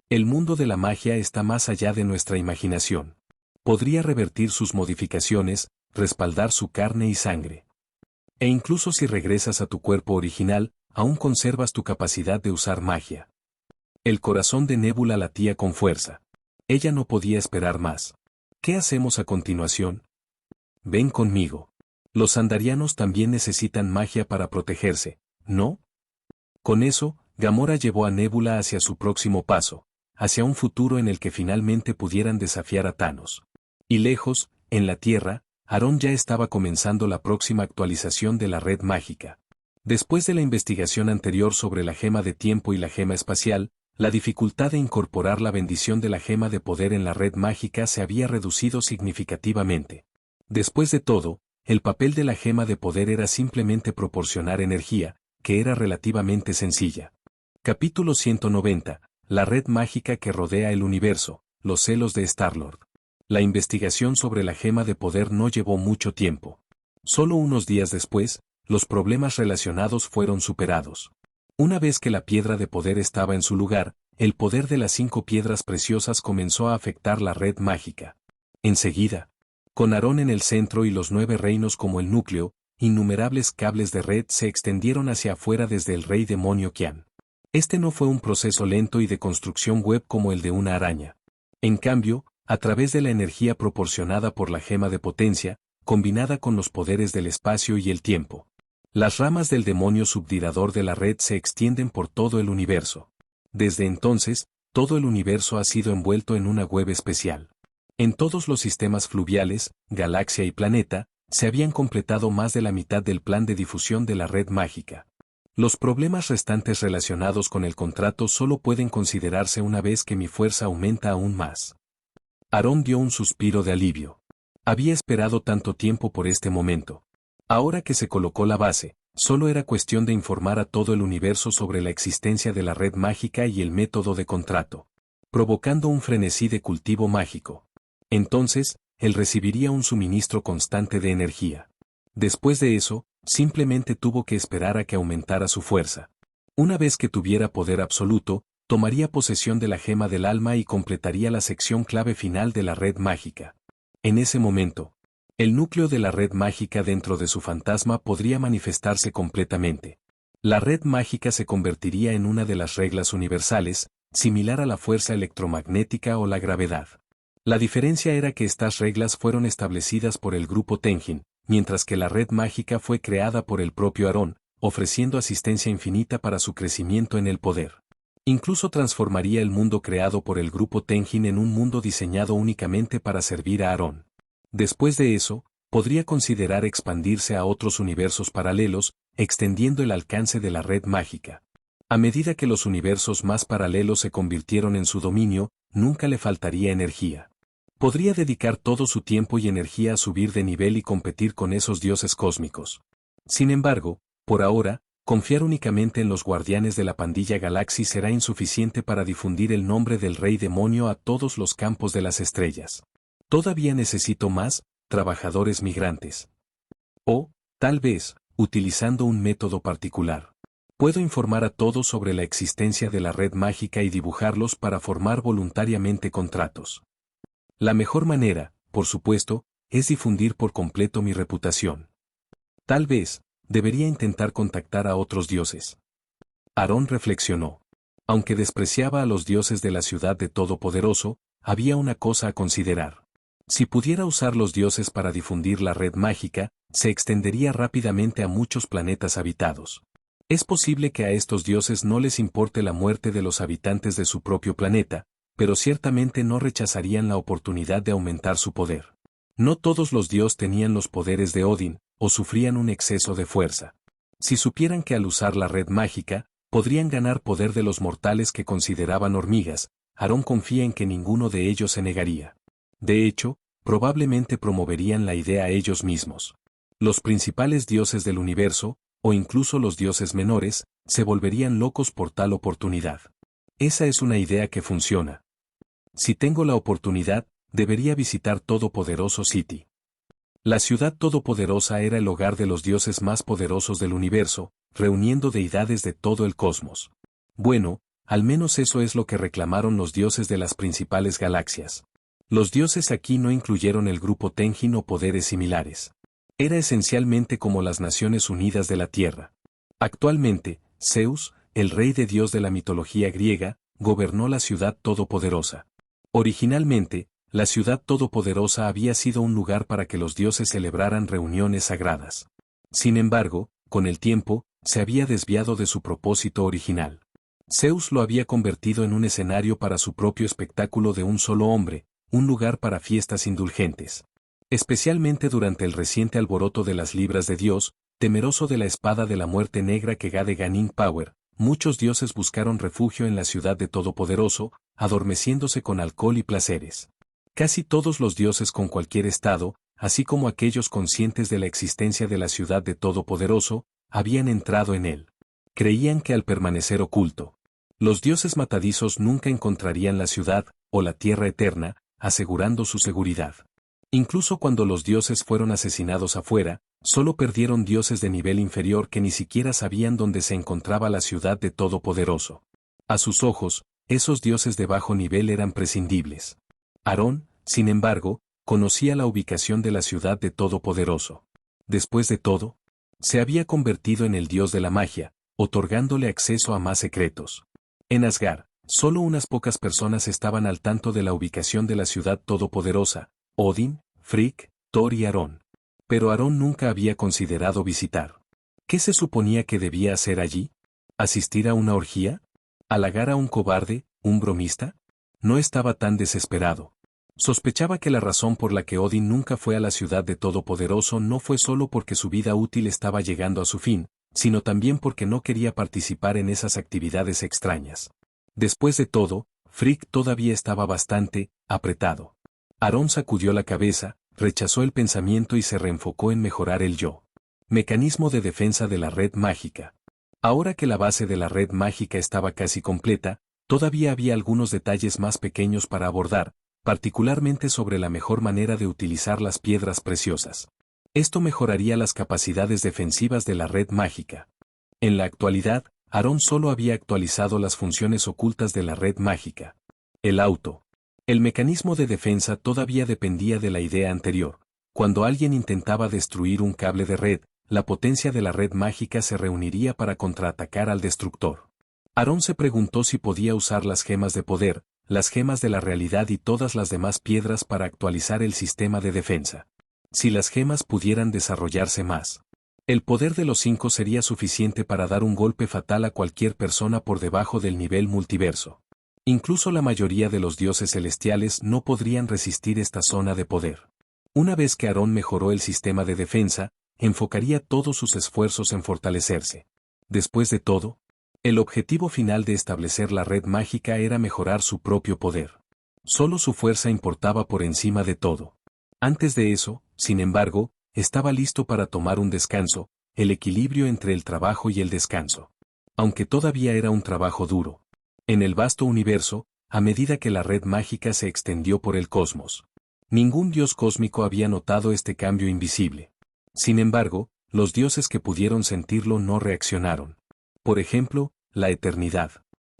El mundo de la magia está más allá de nuestra imaginación. Podría revertir sus modificaciones, respaldar su carne y sangre. E incluso si regresas a tu cuerpo original, aún conservas tu capacidad de usar magia. El corazón de Nebula latía con fuerza. Ella no podía esperar más. ¿Qué hacemos a continuación? Ven conmigo. Los andarianos también necesitan magia para protegerse, ¿no? Con eso, Gamora llevó a Nebula hacia su próximo paso, hacia un futuro en el que finalmente pudieran desafiar a Thanos. Y lejos, en la Tierra, Aarón ya estaba comenzando la próxima actualización de la red mágica. Después de la investigación anterior sobre la gema de tiempo y la gema espacial, la dificultad de incorporar la bendición de la gema de poder en la red mágica se había reducido significativamente. Después de todo, el papel de la gema de poder era simplemente proporcionar energía, que era relativamente sencilla. Capítulo 190. La red mágica que rodea el universo, los celos de Star-Lord. La investigación sobre la gema de poder no llevó mucho tiempo. Solo unos días después, los problemas relacionados fueron superados. Una vez que la piedra de poder estaba en su lugar, el poder de las 5 piedras preciosas comenzó a afectar la red mágica. Enseguida, con Aarón en el centro y los 9 reinos como el núcleo, innumerables cables de red se extendieron hacia afuera desde el rey demonio Qian. Este no fue un proceso lento y de construcción web como el de una araña. En cambio, a través de la energía proporcionada por la gema de potencia, combinada con los poderes del espacio y el tiempo, las ramas del demonio subdirador de la red se extienden por todo el universo. Desde entonces, todo el universo ha sido envuelto en una web especial. En todos los sistemas fluviales, galaxia y planeta, se habían completado más de la mitad del plan de difusión de la red mágica. Los problemas restantes relacionados con el contrato solo pueden considerarse una vez que mi fuerza aumenta aún más. Aarón dio un suspiro de alivio. Había esperado tanto tiempo por este momento. Ahora que se colocó la base, solo era cuestión de informar a todo el universo sobre la existencia de la red mágica y el método de contrato, provocando un frenesí de cultivo mágico. Entonces, él recibiría un suministro constante de energía. Después de eso, simplemente tuvo que esperar a que aumentara su fuerza. Una vez que tuviera poder absoluto, tomaría posesión de la gema del alma y completaría la sección clave final de la red mágica. En ese momento, el núcleo de la red mágica dentro de su fantasma podría manifestarse completamente. La red mágica se convertiría en una de las reglas universales, similar a la fuerza electromagnética o la gravedad. La diferencia era que estas reglas fueron establecidas por el grupo Tenjin, mientras que la red mágica fue creada por el propio Aarón, ofreciendo asistencia infinita para su crecimiento en el poder. Incluso transformaría el mundo creado por el grupo Tenjin en un mundo diseñado únicamente para servir a Aarón. Después de eso, podría considerar expandirse a otros universos paralelos, extendiendo el alcance de la red mágica. A medida que los universos más paralelos se convirtieron en su dominio, nunca le faltaría energía. Podría dedicar todo su tiempo y energía a subir de nivel y competir con esos dioses cósmicos. Sin embargo, por ahora, confiar únicamente en los guardianes de la pandilla Galaxy será insuficiente para difundir el nombre del rey demonio a todos los campos de las estrellas. Todavía necesito más trabajadores migrantes. O, tal vez, utilizando un método particular. Puedo informar a todos sobre la existencia de la red mágica y dibujarlos para formar voluntariamente contratos. La mejor manera, por supuesto, es difundir por completo mi reputación. Tal vez, debería intentar contactar a otros dioses. Aarón reflexionó. Aunque despreciaba a los dioses de la ciudad de Todopoderoso, había una cosa a considerar. Si pudiera usar los dioses para difundir la red mágica, se extendería rápidamente a muchos planetas habitados. Es posible que a estos dioses no les importe la muerte de los habitantes de su propio planeta, pero ciertamente no rechazarían la oportunidad de aumentar su poder. No todos los dioses tenían los poderes de Odín, o sufrían un exceso de fuerza. Si supieran que al usar la red mágica, podrían ganar poder de los mortales que consideraban hormigas, Aarón confía en que ninguno de ellos se negaría. De hecho, probablemente promoverían la idea a ellos mismos. Los principales dioses del universo, o incluso los dioses menores, se volverían locos por tal oportunidad. Esa es una idea que funciona. Si tengo la oportunidad, debería visitar Todopoderoso City. La ciudad todopoderosa era el hogar de los dioses más poderosos del universo, reuniendo deidades de todo el cosmos. Bueno, al menos eso es lo que reclamaron los dioses de las principales galaxias. Los dioses aquí no incluyeron el grupo Tenjin o poderes similares. Era esencialmente como las Naciones Unidas de la Tierra. Actualmente, Zeus, el rey de Dios de la mitología griega, gobernó la ciudad todopoderosa. Originalmente, la ciudad todopoderosa había sido un lugar para que los dioses celebraran reuniones sagradas. Sin embargo, con el tiempo, se había desviado de su propósito original. Zeus lo había convertido en un escenario para su propio espectáculo de un solo hombre, un lugar para fiestas indulgentes. Especialmente durante el reciente alboroto de las libras de Dios, temeroso de la espada de la muerte negra que Gade Ganin Power, muchos dioses buscaron refugio en la ciudad de Todopoderoso, adormeciéndose con alcohol y placeres. Casi todos los dioses con cualquier estado, así como aquellos conscientes de la existencia de la ciudad de Todopoderoso, habían entrado en él. Creían que al permanecer oculto, los dioses matadizos nunca encontrarían la ciudad, o la tierra eterna, asegurando su seguridad. Incluso cuando los dioses fueron asesinados afuera, solo perdieron dioses de nivel inferior que ni siquiera sabían dónde se encontraba la ciudad de Todopoderoso. A sus ojos, esos dioses de bajo nivel eran prescindibles. Aarón, sin embargo, conocía la ubicación de la ciudad de Todopoderoso. Después de todo, se había convertido en el dios de la magia, otorgándole acceso a más secretos. En Asgard, solo unas pocas personas estaban al tanto de la ubicación de la ciudad todopoderosa: Odín, Frigg, Thor y Aarón. Pero Aarón nunca había considerado visitar. ¿Qué se suponía que debía hacer allí? ¿Asistir a una orgía? ¿Halagar a un cobarde, un bromista? No estaba tan desesperado. Sospechaba que la razón por la que Odín nunca fue a la ciudad de Todopoderoso no fue solo porque su vida útil estaba llegando a su fin, sino también porque no quería participar en esas actividades extrañas. Después de todo, Frigg todavía estaba bastante apretado. Aarón sacudió la cabeza, rechazó el pensamiento y se reenfocó en mejorar el yo. Mecanismo de defensa de la red mágica. Ahora que la base de la red mágica estaba casi completa, todavía había algunos detalles más pequeños para abordar, particularmente sobre la mejor manera de utilizar las piedras preciosas. Esto mejoraría las capacidades defensivas de la red mágica. En la actualidad, Aarón solo había actualizado las funciones ocultas de la red mágica. El auto. El mecanismo de defensa todavía dependía de la idea anterior. Cuando alguien intentaba destruir un cable de red, la potencia de la red mágica se reuniría para contraatacar al destructor. Aarón se preguntó si podía usar las gemas de poder, las gemas de la realidad y todas las demás piedras para actualizar el sistema de defensa. Si las gemas pudieran desarrollarse más, el poder de los 5 sería suficiente para dar un golpe fatal a cualquier persona por debajo del nivel multiverso. Incluso la mayoría de los dioses celestiales no podrían resistir esta zona de poder. Una vez que Aarón mejoró el sistema de defensa, enfocaría todos sus esfuerzos en fortalecerse. Después de todo, El objetivo final de establecer la red mágica era mejorar su propio poder. Solo su fuerza importaba por encima de todo. Antes de eso, sin embargo, estaba listo para tomar un descanso, el equilibrio entre el trabajo y el descanso. Aunque todavía era un trabajo duro. En el vasto universo, a medida que la red mágica se extendió por el cosmos. Ningún dios cósmico había notado este cambio invisible. Sin embargo, los dioses que pudieron sentirlo no reaccionaron. Por ejemplo, la eternidad.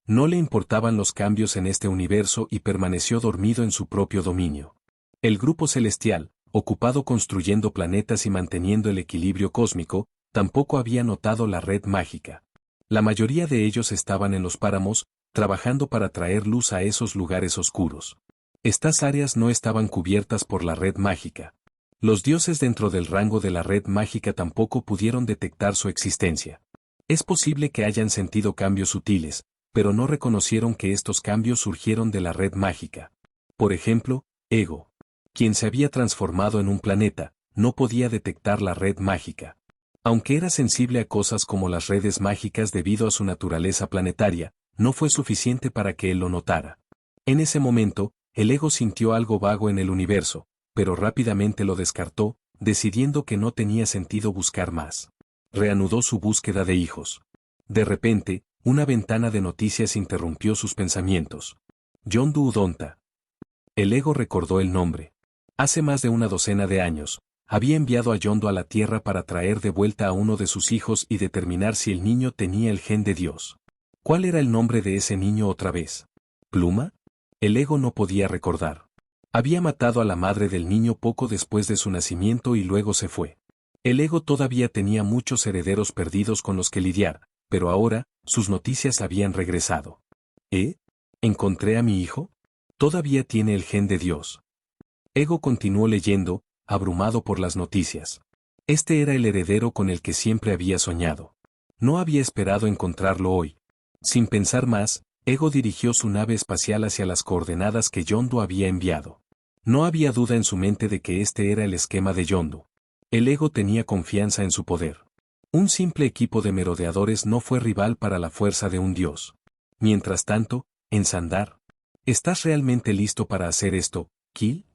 No le importaban los cambios en este universo y permaneció dormido en su propio dominio. El grupo celestial, ocupado construyendo planetas y manteniendo el equilibrio cósmico, tampoco había notado la red mágica. La mayoría de ellos estaban en los páramos, trabajando para traer luz a esos lugares oscuros. Estas áreas no estaban cubiertas por la red mágica. Los dioses dentro del rango de la red mágica tampoco pudieron detectar su existencia. Es posible que hayan sentido cambios sutiles, pero no reconocieron que estos cambios surgieron de la red mágica. Por ejemplo, Ego, quien se había transformado en un planeta, no podía detectar la red mágica. Aunque era sensible a cosas como las redes mágicas debido a su naturaleza planetaria, no fue suficiente para que él lo notara. En ese momento, el Ego sintió algo vago en el universo, pero rápidamente lo descartó, decidiendo que no tenía sentido buscar más. Reanudó su búsqueda de hijos. De repente, una ventana de noticias interrumpió sus pensamientos. Yondu Udonta. El Ego recordó el nombre. Hace más de una docena de años, había enviado a Yondu a la Tierra para traer de vuelta a uno de sus hijos y determinar si el niño tenía el gen de Dios. ¿Cuál era el nombre de ese niño otra vez? ¿Pluma? El Ego no podía recordar. Había matado a la madre del niño poco después de su nacimiento y luego se fue. El Ego todavía tenía muchos herederos perdidos con los que lidiar, pero ahora, sus noticias habían regresado. ¿Encontré a mi hijo? Todavía tiene el gen de Dios. Ego continuó leyendo, abrumado por las noticias. Este era el heredero con el que siempre había soñado. No había esperado encontrarlo hoy. Sin pensar más, Ego dirigió su nave espacial hacia las coordenadas que Yondu había enviado. No había duda en su mente de que este era el esquema de Yondu. El Ego tenía confianza en su poder. Un simple equipo de merodeadores no fue rival para la fuerza de un dios. Mientras tanto, en Sandar. ¿Estás realmente listo para hacer esto, Kill?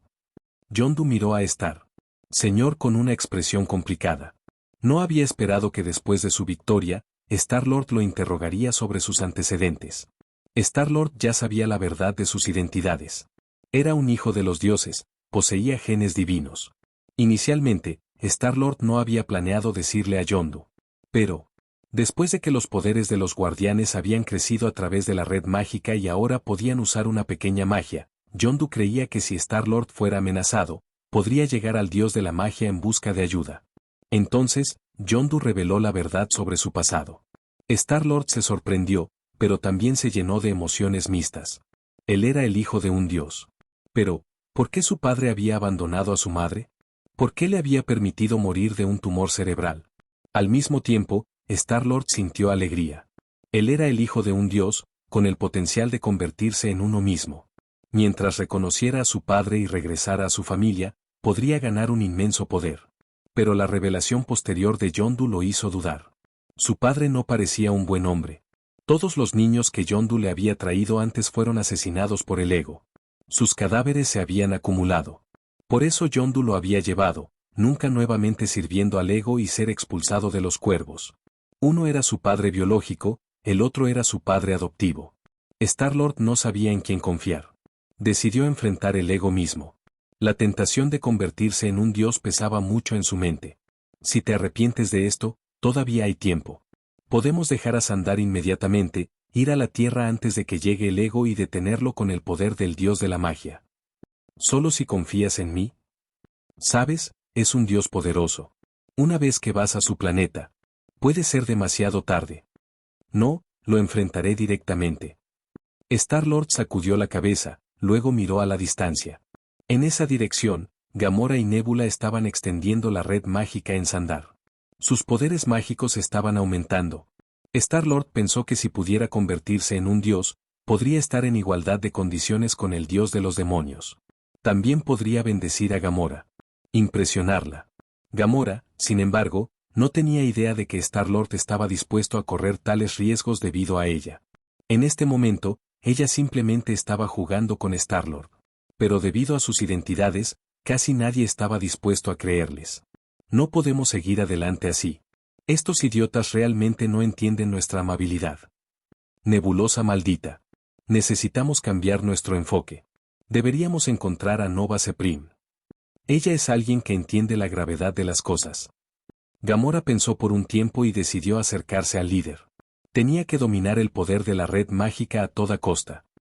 Yondu miró a Star. Señor con una expresión complicada. No había esperado que después de su victoria, Star-Lord lo interrogaría sobre sus antecedentes. Star-Lord ya sabía la verdad de sus identidades. Era un hijo de los dioses, poseía genes divinos. Inicialmente, Star-Lord no había planeado decirle a Yondu. Pero, después de que los poderes de los guardianes habían crecido a través de la red mágica y ahora podían usar una pequeña magia, Yondu creía que si Star-Lord fuera amenazado, podría llegar al dios de la magia en busca de ayuda. Entonces, Yondu reveló la verdad sobre su pasado. Star-Lord se sorprendió, pero también se llenó de emociones mixtas. Él era el hijo de un dios. Pero, ¿por qué su padre había abandonado a su madre? ¿Por qué le había permitido morir de un tumor cerebral? Al mismo tiempo, Star-Lord sintió alegría. Él era el hijo de un dios, con el potencial de convertirse en uno mismo. Mientras reconociera a su padre y regresara a su familia, podría ganar un inmenso poder. Pero la revelación posterior de Yondu lo hizo dudar. Su padre no parecía un buen hombre. Todos los niños que Yondu le había traído antes fueron asesinados por el Ego. Sus cadáveres se habían acumulado. Por eso Yondu lo había llevado, nunca nuevamente sirviendo al Ego y ser expulsado de los cuervos. Uno era su padre biológico, el otro era su padre adoptivo. Star-Lord no sabía en quién confiar. Decidió enfrentar el Ego mismo. La tentación de convertirse en un dios pesaba mucho en su mente. Si te arrepientes de esto, todavía hay tiempo. Podemos dejar a Sandar inmediatamente, ir a la Tierra antes de que llegue el Ego y detenerlo con el poder del dios de la magia. Solo si confías en mí. ¿Sabes? Es un dios poderoso. Una vez que vas a su planeta, puede ser demasiado tarde. No, lo enfrentaré directamente. Star-Lord sacudió la cabeza, luego miró a la distancia. En esa dirección, Gamora y Nebula estaban extendiendo la red mágica en Sandar. Sus poderes mágicos estaban aumentando. Star-Lord pensó que si pudiera convertirse en un dios, podría estar en igualdad de condiciones con el dios de los demonios. También podría bendecir a Gamora. Impresionarla. Gamora, sin embargo, No tenía idea de que Star-Lord estaba dispuesto a correr tales riesgos debido a ella. En este momento, ella simplemente estaba jugando con Star-Lord. Pero debido a sus identidades, casi nadie estaba dispuesto a creerles. No podemos seguir adelante así. Estos idiotas realmente no entienden nuestra amabilidad. Nebulosa maldita. Necesitamos cambiar nuestro enfoque. Deberíamos encontrar a Nova Supreme. Ella es alguien que entiende la gravedad de las cosas. Gamora pensó por un tiempo y decidió acercarse al líder. Tenía que dominar el poder de la red mágica a toda costa.